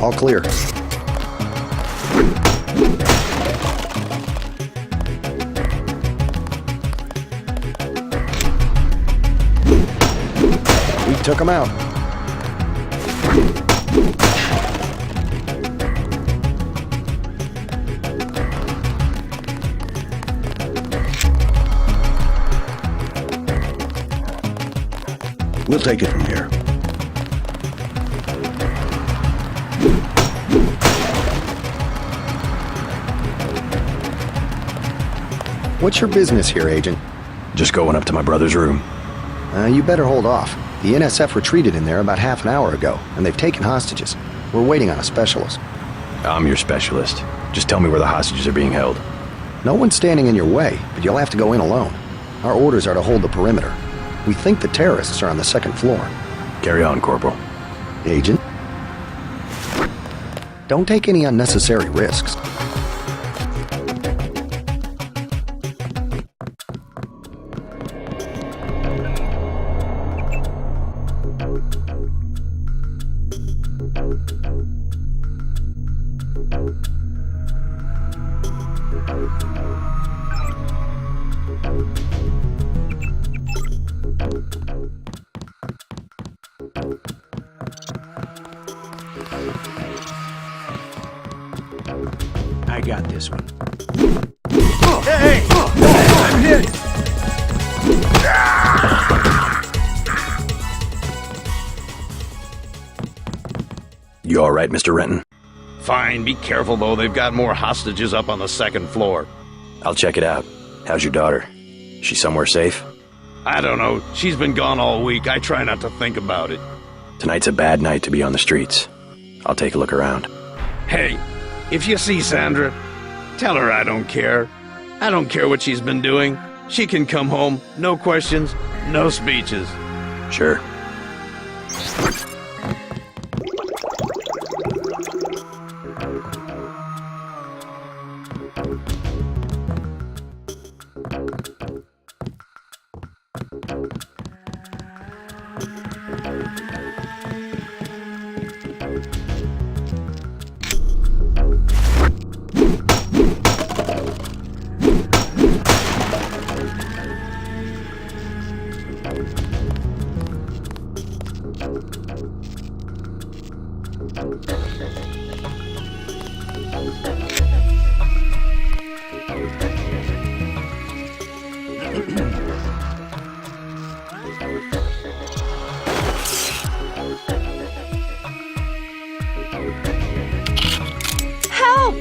All clear. We took him out. We'll take it from here. What's your business here, Agent? Just going up to my brother's room. You better hold off. The NSF retreated in there about half an hour ago, and they've taken hostages. We're waiting on a specialist. I'm your specialist. Just tell me where the hostages are being held. No one's standing in your way, but you'll have to go in alone. Our orders are to hold the perimeter. We think the terrorists are on the second floor. Carry on, Corporal. Agent? Don't take any unnecessary risks. I got this one. Hey! I'm hit! You all right, Mr. Renton? Fine, be careful though. They've got more hostages up on the second floor. I'll check it out. How's your daughter? She somewhere safe? I don't know. She's been gone all week. I try not to think about it. Tonight's a bad night to be on the streets. I'll take a look around. Hey, if you see Sandra, tell her I don't care. I don't care what she's been doing. She can come home. No questions, no speeches. Sure. Help!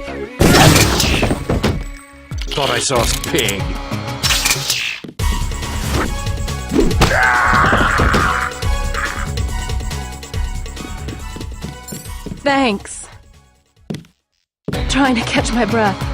Thought I saw a pig. Thanks. Trying to catch my breath.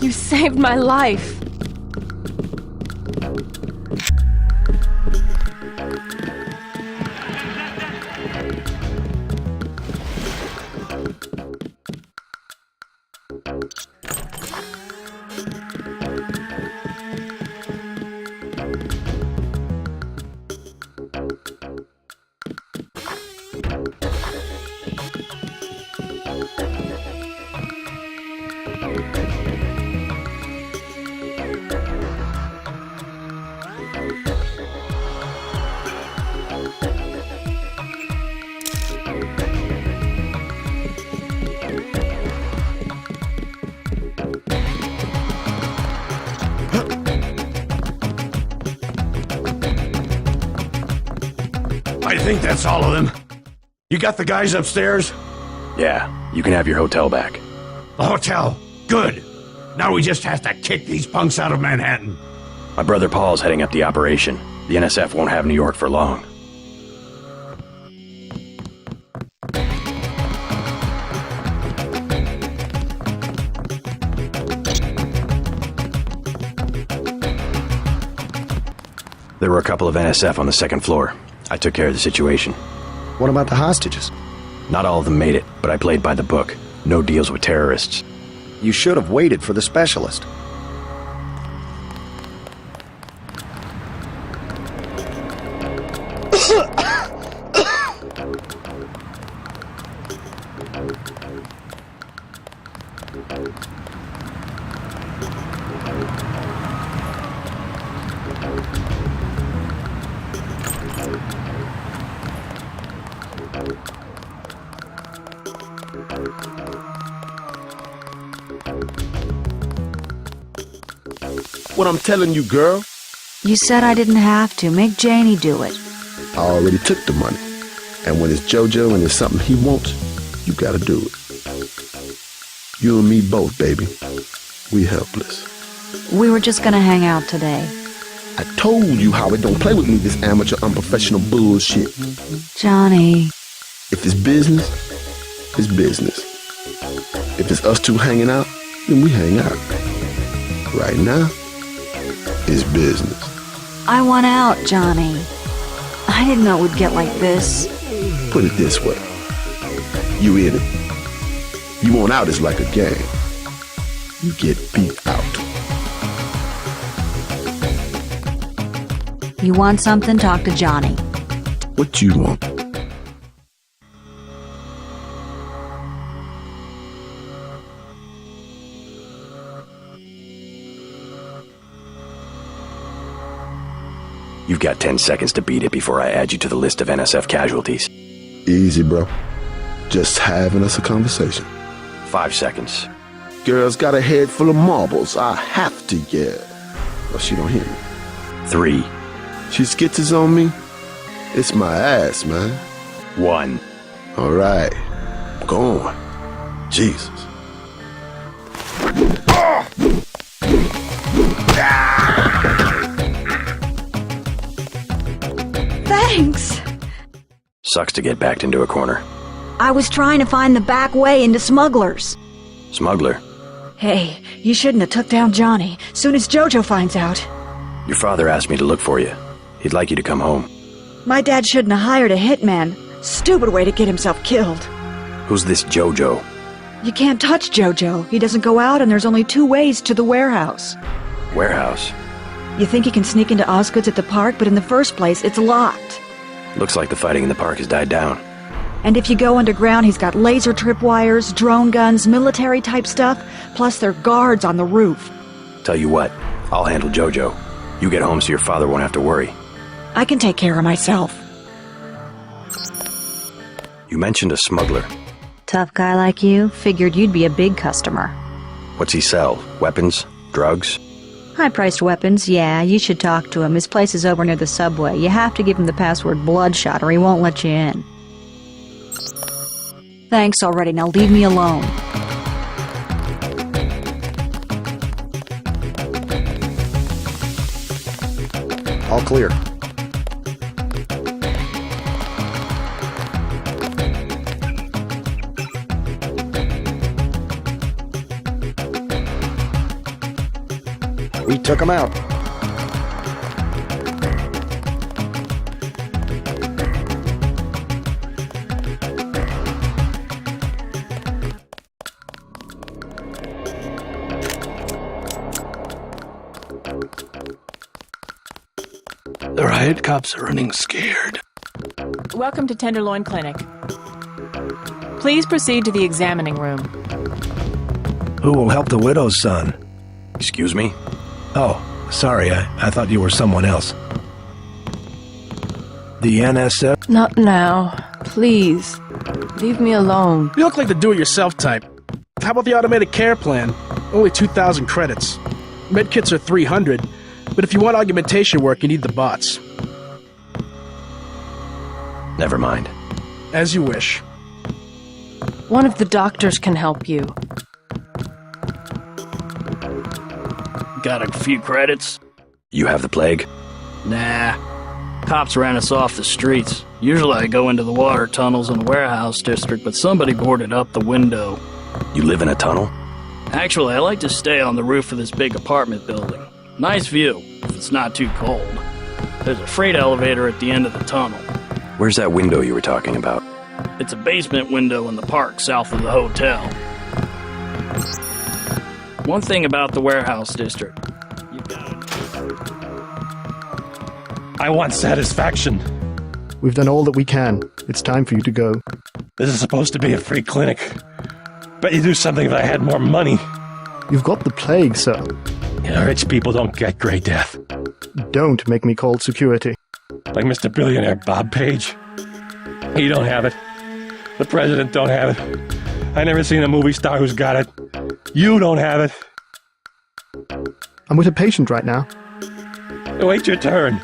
You saved my life. I think that's all of them. You got the guys upstairs? Yeah, you can have your hotel back. The hotel. Good. Now we just have to kick these punks out of Manhattan. My brother Paul's heading up the operation. The NSF won't have New York for long. There were a couple of NSF on the second floor. I took care of the situation. What about the hostages? Not all of them made it, but I played by the book. No deals with terrorists. You should have waited for the specialist. What I'm telling you, girl, You said I didn't have to. Make Janie do it. I already took the money. And when it's JoJo and it's something he wants, you gotta do it. You and me both, baby. We helpless. We were just gonna hang out today. I told you, Howard, don't play with me this amateur, unprofessional bullshit. Johnny. If it's business, it's business. If it's us two hanging out, then we hang out. Right now, it's business. I want out, Johnny. I didn't know it would get like this. Put it this way. You in it. You want out is like a game. You get beat out. You want something? Talk to Johnny. What you want? You've got 10 seconds to beat it before I add you to the list of NSF casualties. Easy, bro. Just having us a conversation. 5 seconds. Girl's got a head full of marbles. I have to yell. Well, she don't hear me. 3. She skitzes on me. It's my ass, man. 1. All right. Go on. Jesus. Thanks. Sucks to get backed into a corner. I was trying to find the back way into Smugglers. Smuggler? Hey, you shouldn't have took down Johnny. Soon as Jojo finds out. Your father asked me to look for you. He'd like you to come home. My dad shouldn't have hired a hitman. Stupid way to get himself killed. Who's this Jojo? You can't touch Jojo. He doesn't go out, and there's only 2 ways to the warehouse. Warehouse? You think he can sneak into Osgood's at the park, but in the first place, it's locked. Looks like the fighting in the park has died down. And if you go underground, he's got laser tripwires, drone guns, military-type stuff, plus there are guards on the roof. Tell you what, I'll handle Jojo. You get home so your father won't have to worry. I can take care of myself. You mentioned a smuggler. Tough guy like you, figured you'd be a big customer. What's he sell? Weapons? Drugs? High-priced weapons, yeah, you should talk to him. His place is over near the subway. You have to give him the password Bloodshot or he won't let you in. Thanks already, now leave me alone. All clear. We took him out. The riot cops are running scared. Welcome to Tenderloin Clinic. Please proceed to the examining room. Who will help the widow's son? Excuse me? Oh, sorry, I thought you were someone else. The NSF? Not now. Please. Leave me alone. You look like the do-it-yourself type. How about the automated care plan? Only 2,000 credits. Medkits are 300, but if you want augmentation work, you need the bots. Never mind. As you wish. One of the doctors can help you. Got a few credits? You have the plague? Nah. Cops ran us off the streets. Usually I go into the water tunnels in the warehouse district, but somebody boarded up the window. You live in a tunnel? Actually, I like to stay on the roof of this big apartment building. Nice view, if it's not too cold. There's a freight elevator at the end of the tunnel. Where's that window you were talking about? It's a basement window in the park south of the hotel. One thing about the warehouse district. I want satisfaction. We've done all that we can. It's time for you to go. This is supposed to be a free clinic. Bet you do something if I had more money. You've got the plague, sir. Rich people don't get Grey Death. Don't make me call security. Like Mr. Billionaire Bob Page. He don't have it. The president don't have it. I never seen a movie star who's got it. You don't have it. I'm with a patient right now. Wait your turn.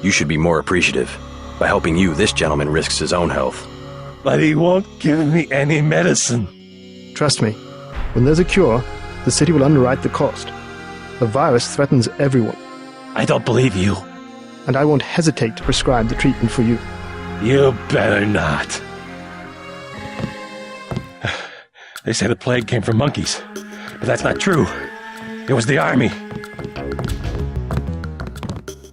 You should be more appreciative. By helping you, this gentleman risks his own health. But he won't give me any medicine. Trust me, when there's a cure, the city will underwrite the cost. The virus threatens everyone. I don't believe you. And I won't hesitate to prescribe the treatment for you. You better not. They say the plague came from monkeys, but that's not true. It was the army.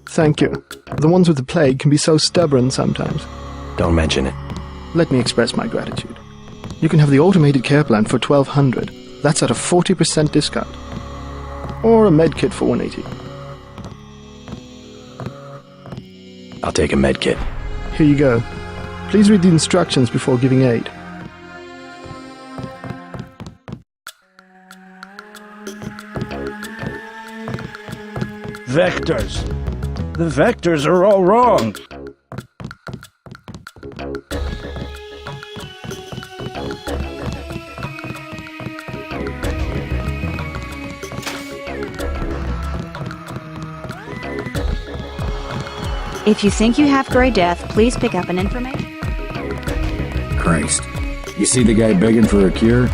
Thank you. The ones with the plague can be so stubborn sometimes. Don't mention it. Let me express my gratitude. You can have the automated care plan for $1,200. That's at a 40% discount. Or a med kit for $180. I'll take a med kit. Here you go. Please read the instructions before giving aid. Vectors. The vectors are all wrong. If you think you have Grey Death, please pick up an information. Christ. You see the guy begging for a cure?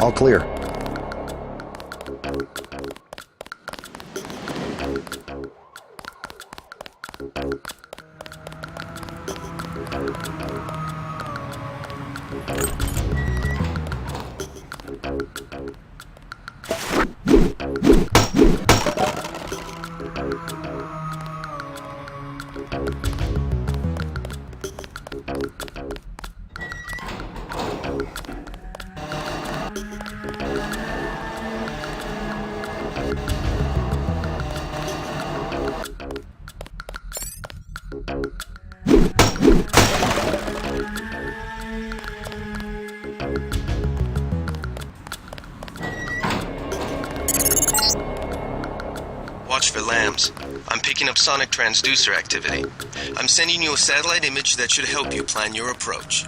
All clear. Watch for lambs. I'm picking up sonic transducer activity. I'm sending you a satellite image that should help you plan your approach.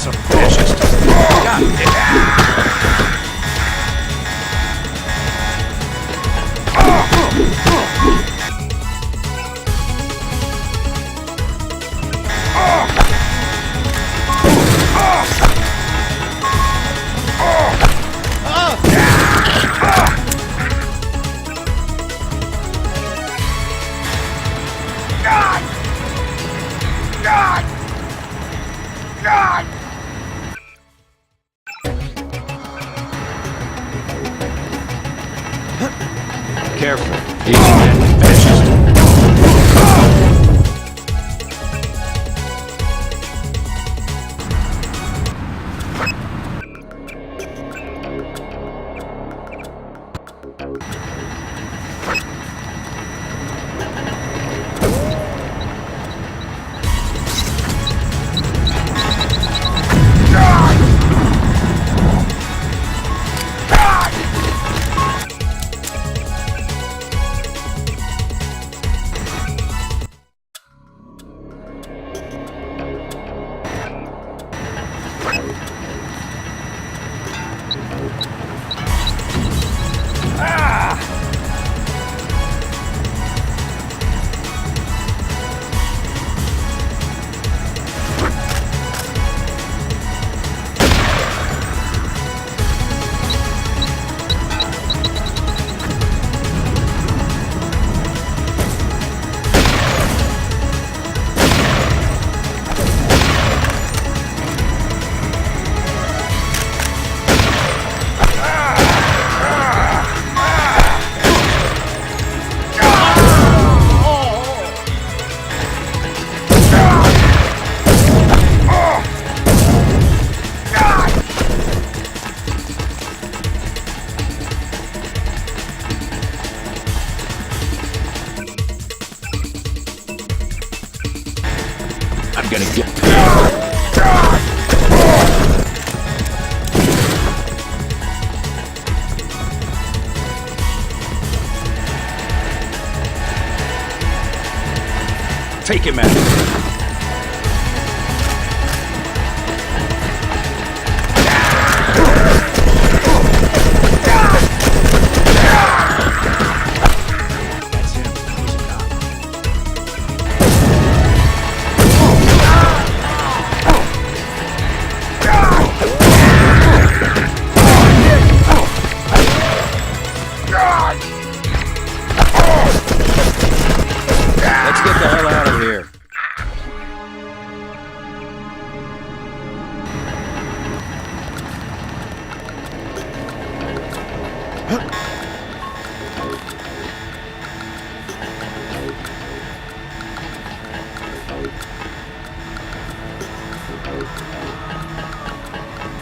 some fascist. God damn. Careful. Easy, man. Fascist. I'm gonna get Take him out. Let's get the hell out of here.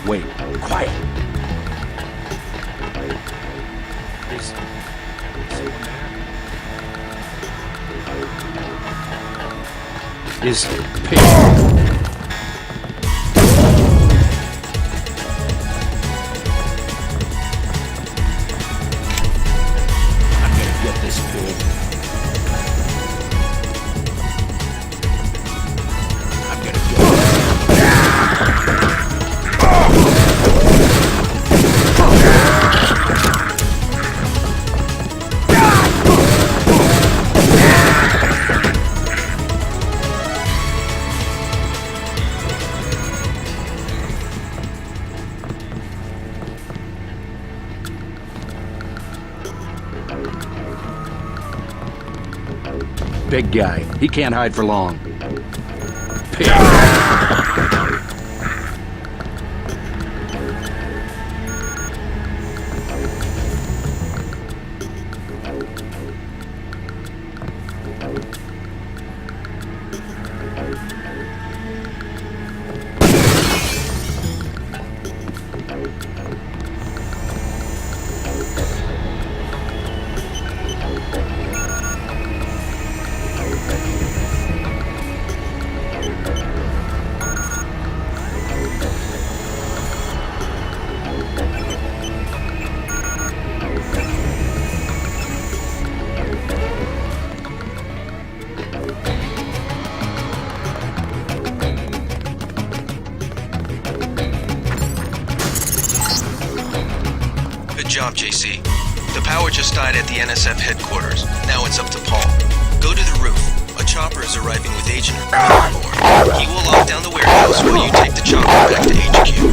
Wait, quiet. Is someone there? Is Pig. Big guy. He can't hide for long. Pig. job, JC. The power just died at the NSF headquarters. Now it's up to Paul. Go to the roof. A chopper is arriving with Agent on board. He will lock down the warehouse while you take the chopper back to HQ.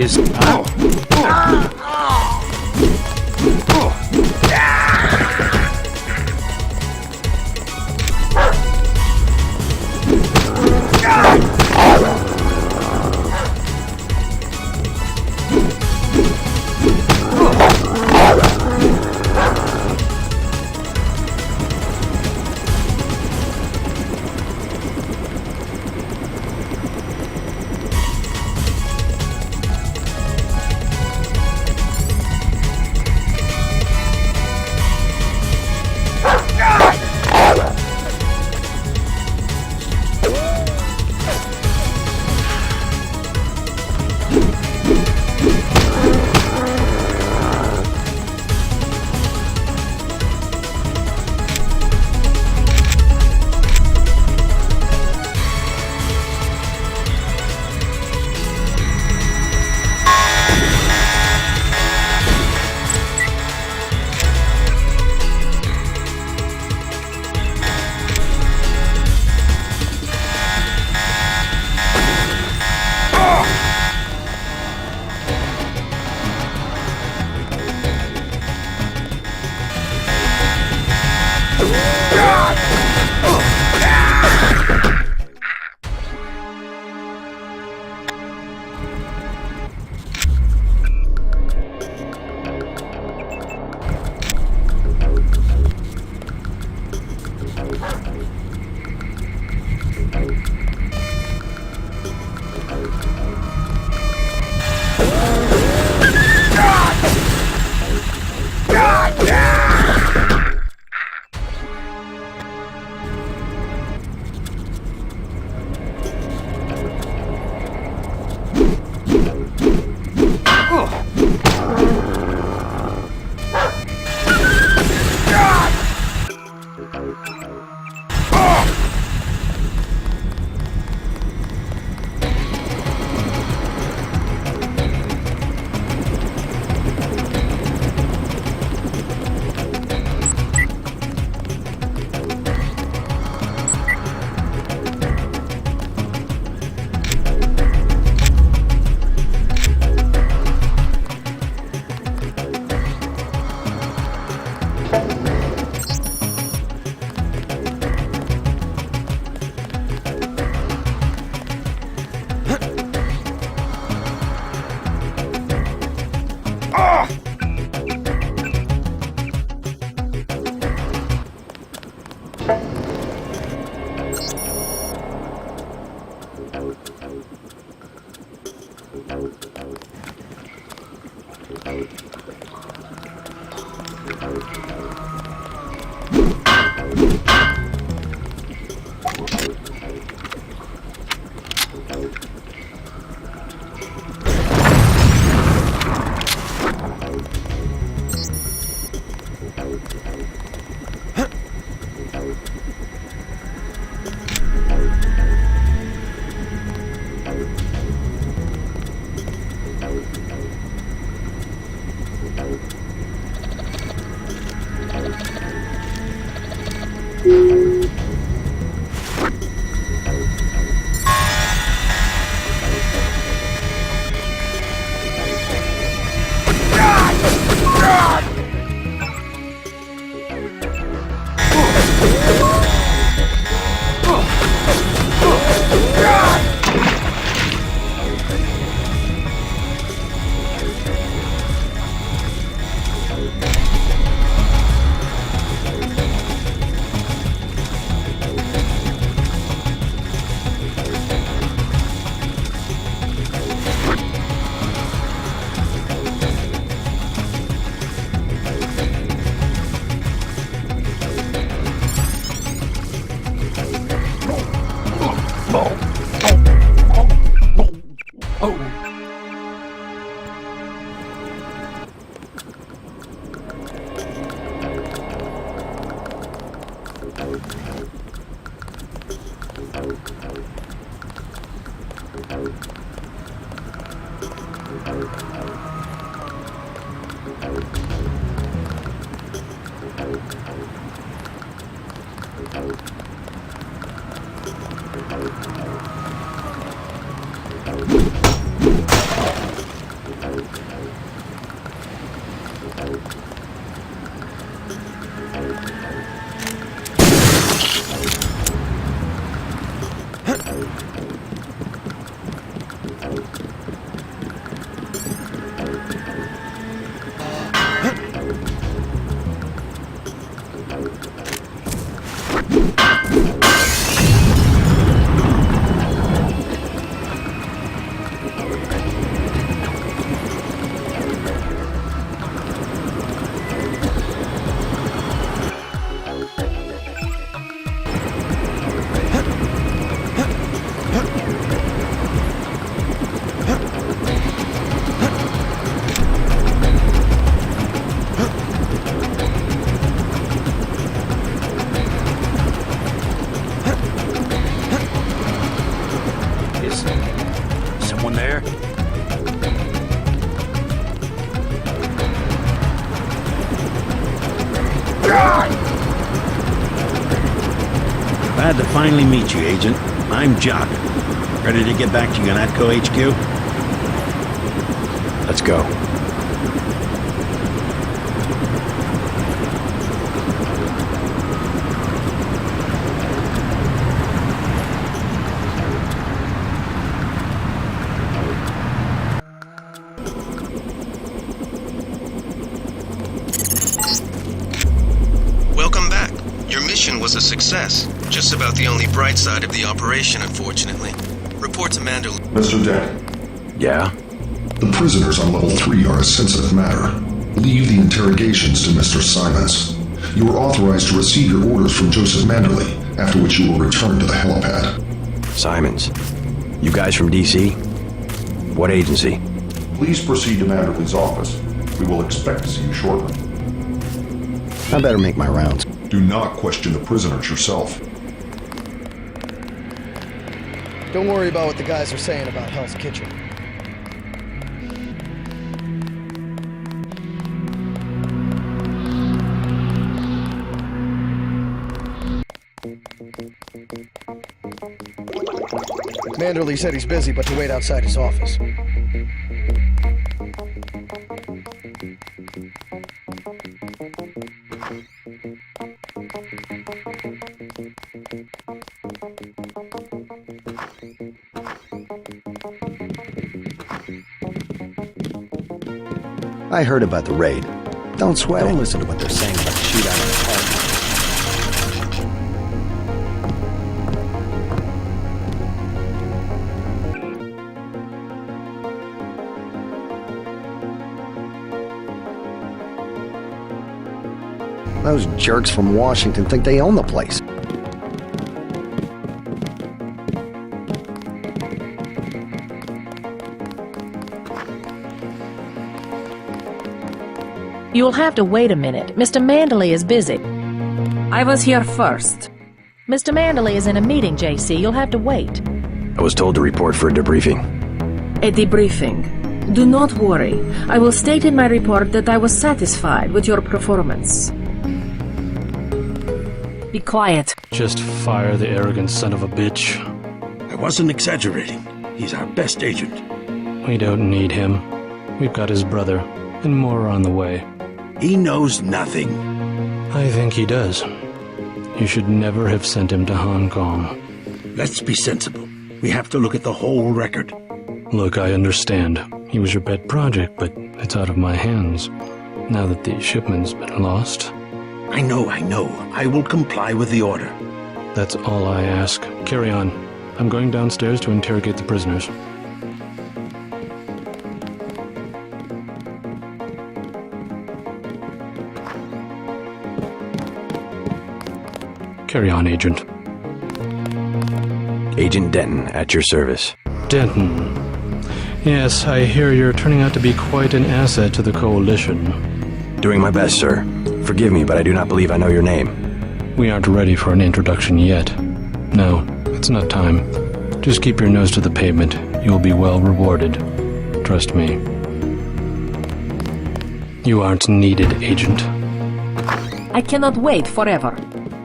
Is Someone there? Glad to finally meet you, Agent. I'm Jock. Ready to get back to UNATCO HQ? Let's go. Welcome back. Your mission was a success. Just about the only bright side of the operation, unfortunately. Report to Mandalay. Mr. Dent. Yeah? The prisoners on level 3 are a sensitive matter. Leave the interrogations to Mr. Simons. You are authorized to receive your orders from Joseph Manderley, after which you will return to the helipad. Simons. You guys from DC? What agency? Please proceed to Manderley's office. We will expect to see you shortly. I better make my rounds. Do not question the prisoners yourself. Don't worry about what the guys are saying about Hell's Kitchen. Manderley said he's busy, but to wait outside his office. I heard about the raid. Don't sweat it. Don't listen to what they're saying about the shootout in the park. Those jerks from Washington think they own the place. You'll have to wait a minute. Mr. Manderley is busy. I was here first. Mr. Manderley is in a meeting, JC. You'll have to wait. I was told to report for a debriefing. A debriefing. Do not worry. I will state in my report that I was satisfied with your performance. Be quiet. Just fire the arrogant son of a bitch. I wasn't exaggerating. He's our best agent. We don't need him. We've got his brother, and more are on the way. He knows nothing. I think he does. You should never have sent him to Hong Kong. Let's be sensible. We have to look at the whole record. Look, I understand. He was your pet project, but it's out of my hands. Now that the shipment's been lost. I know. I will comply with the order. That's all I ask. Carry on. I'm going downstairs to interrogate the prisoners. Carry on, Agent. Agent Denton, at your service. Denton. Yes, I hear you're turning out to be quite an asset to the Coalition. Doing my best, sir. Forgive me, but I do not believe I know your name. We aren't ready for an introduction yet. No, it's not time. Just keep your nose to the pavement. You'll be well rewarded. Trust me. You aren't needed, Agent. I cannot wait forever.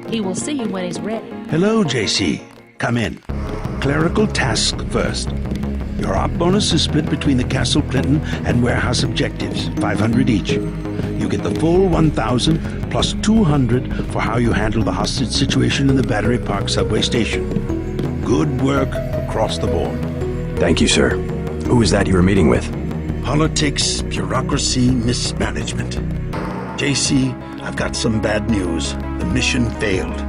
He will see you when he's ready. Hello, JC. Come in. Clerical task first. Your op bonus is split between the Castle Clinton and warehouse objectives, 500 each. You get the full 1,000 plus 200 for how you handle the hostage situation in the Battery Park subway station. Good work across the board. Thank you, sir. Who is that you were meeting with? Politics, bureaucracy, mismanagement. JC, I've got some bad news. The mission failed.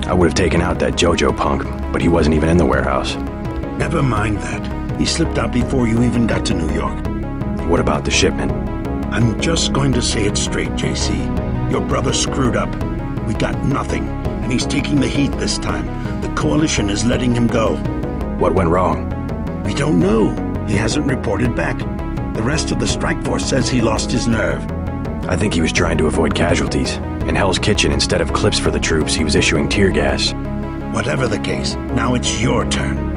I would have taken out that JoJo punk, but he wasn't even in the warehouse. Never mind that. He slipped out before you even got to New York. What about the shipment? I'm just going to say it straight, JC. Your brother screwed up. We got nothing, and he's taking the heat this time. The Coalition is letting him go. What went wrong? We don't know. He hasn't reported back. The rest of the strike force says he lost his nerve. I think he was trying to avoid casualties. In Hell's Kitchen, instead of clips for the troops, he was issuing tear gas. Whatever the case, now it's your turn.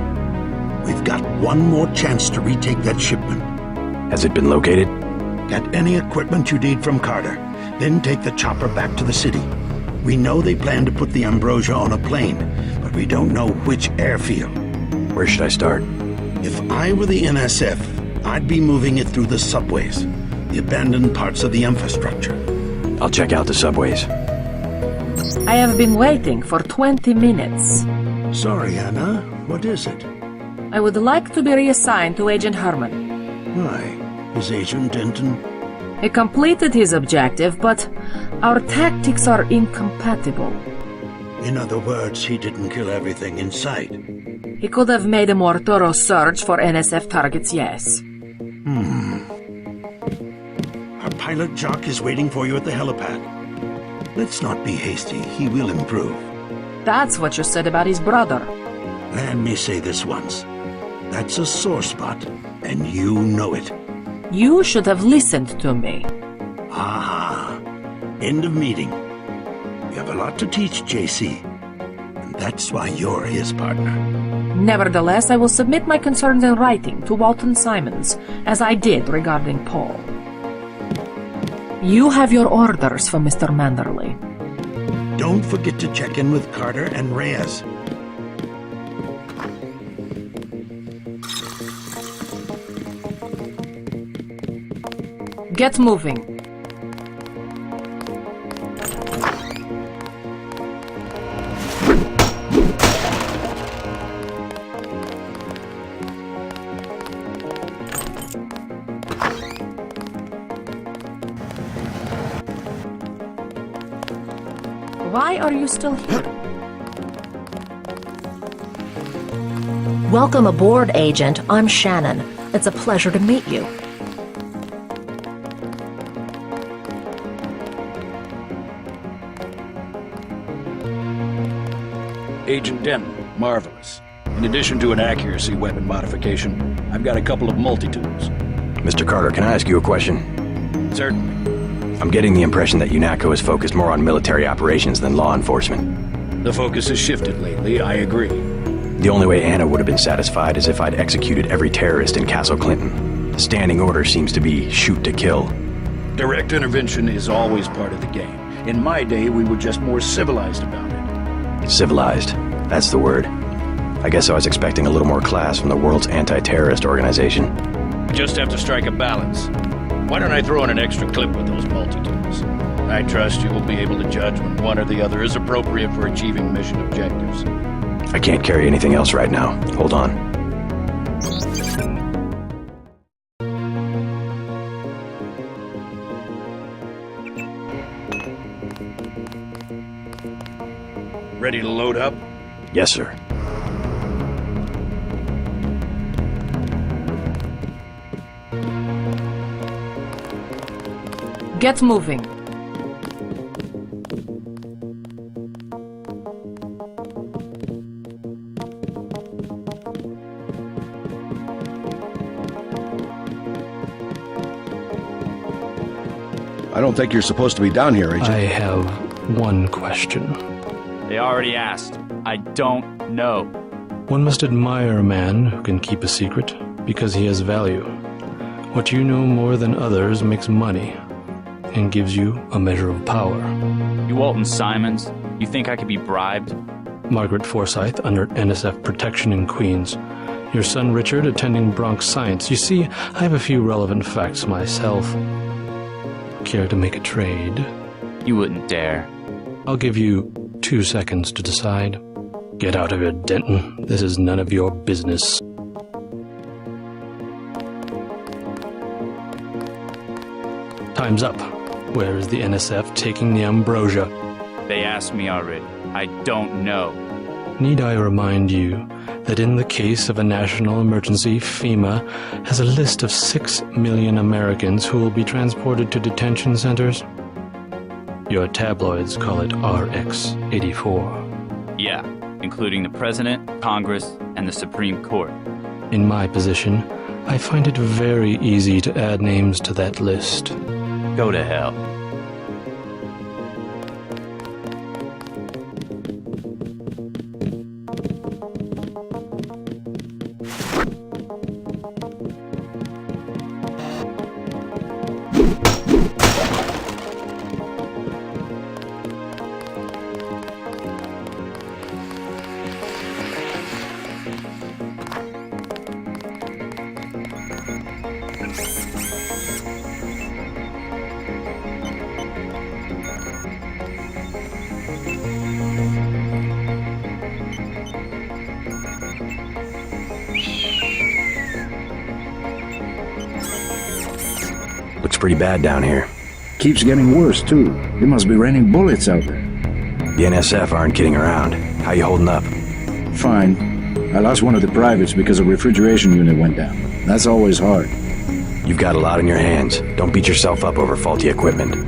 We've got one more chance to retake that shipment. Has it been located? Get any equipment you need from Carter, then take the chopper back to the city. We know they plan to put the Ambrosia on a plane, but we don't know which airfield. Where should I start? If I were the NSF, I'd be moving it through the subways, the abandoned parts of the infrastructure. I'll check out the subways. I have been waiting for 20 minutes. Sorry, Anna. What is it? I would like to be reassigned to Agent Herman. Why? Is Agent Denton? He completed his objective, but our tactics are incompatible. In other words, he didn't kill everything in sight. He could have made a more thorough search for NSF targets, yes. Our pilot Jock is waiting for you at the helipad. Let's not be hasty. He will improve. That's what you said about his brother. Let me say this once. That's a sore spot, and you know it. You should have listened to me. Aha. End of meeting. You have a lot to teach, JC. And that's why you're his partner. Nevertheless, I will submit my concerns in writing to Walton Simons, as I did regarding Paul. You have your orders for Mr. Manderley. Don't forget to check in with Carter and Reyes. Get moving. Why are you still here? Welcome aboard, Agent. I'm Shannon. It's a pleasure to meet you. Agent Denton, marvelous. In addition to an accuracy weapon modification, I've got a couple of multi-tools. Mr. Carter, can I ask you a question? Certainly. I'm getting the impression that UNATCO is focused more on military operations than law enforcement. The focus has shifted lately, I agree. The only way Anna would have been satisfied is if I'd executed every terrorist in Castle Clinton. The standing order seems to be shoot to kill. Direct intervention is always part of the game. In my day, we were just more civilized about it. Civilized. That's the word. I guess I was expecting a little more class from the world's anti-terrorist organization. We just have to strike a balance. Why don't I throw in an extra clip with those multi-tools? I trust you will be able to judge when one or the other is appropriate for achieving mission objectives. I can't carry anything else right now. Hold on. Ready to load up? Yes, sir. Get moving. I don't think you're supposed to be down here, Agent. I have one question. They already asked. I don't know. One must admire a man who can keep a secret because he has value. What you know more than others makes money and gives you a measure of power. You Walton Simons, you think I could be bribed? Margaret Forsyth under NSF protection in Queens. Your son Richard attending Bronx Science. You see, I have a few relevant facts myself. Care to make a trade? You wouldn't dare. I'll give you 2 seconds to decide. Get out of here, Denton. This is none of your business. Time's up. Where is the NSF taking the ambrosia? They asked me already. I don't know. Need I remind you that in the case of a national emergency, FEMA has a list of 6 million Americans who will be transported to detention centers? Your tabloids call it RX-84. Yeah, including the President, Congress, and the Supreme Court. In my position, I find it very easy to add names to that list. Go to hell. Looks pretty bad down here. Keeps getting worse, too. It must be raining bullets out there. The NSF aren't kidding around. How you holding up? Fine. I lost one of the privates because a refrigeration unit went down. That's always hard. You've got a lot on your hands. Don't beat yourself up over faulty equipment.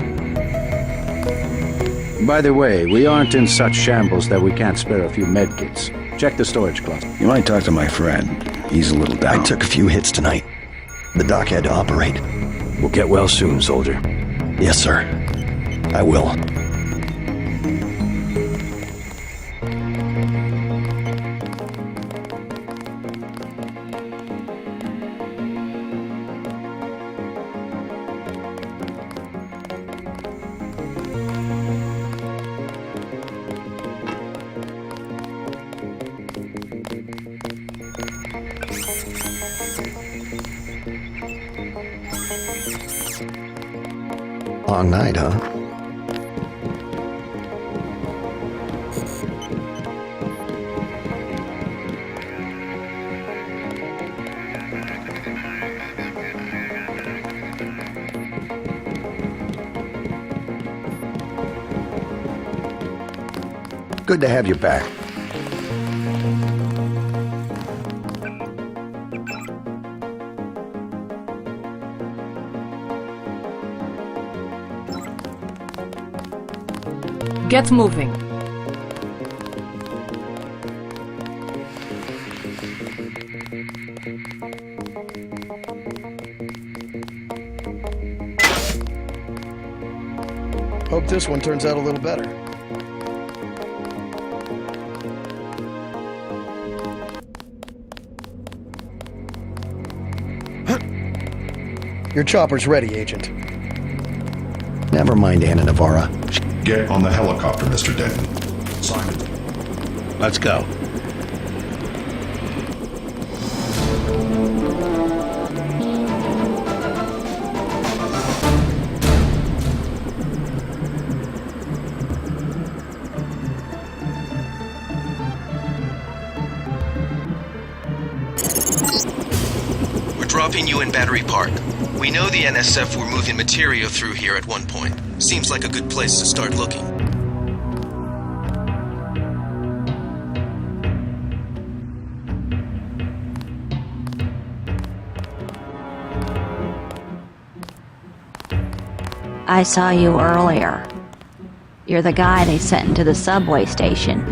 By the way, we aren't in such shambles that we can't spare a few medkits. Check the storage closet. You might talk to my friend. He's a little down. I took a few hits tonight. The doc had to operate. We'll get well soon, soldier. Yes, sir. I will. Long night, huh? Good to have you back. Get moving. Hope this one turns out a little better. Your chopper's ready, Agent. Never mind, Anna Navarra. Get on the helicopter, Mr. Denton. Simon. Let's go. We're dropping you in Battery Park. We know the NSF were moving material through here at one point. Seems like a good place to start looking. I saw you earlier. You're the guy they sent into the subway station.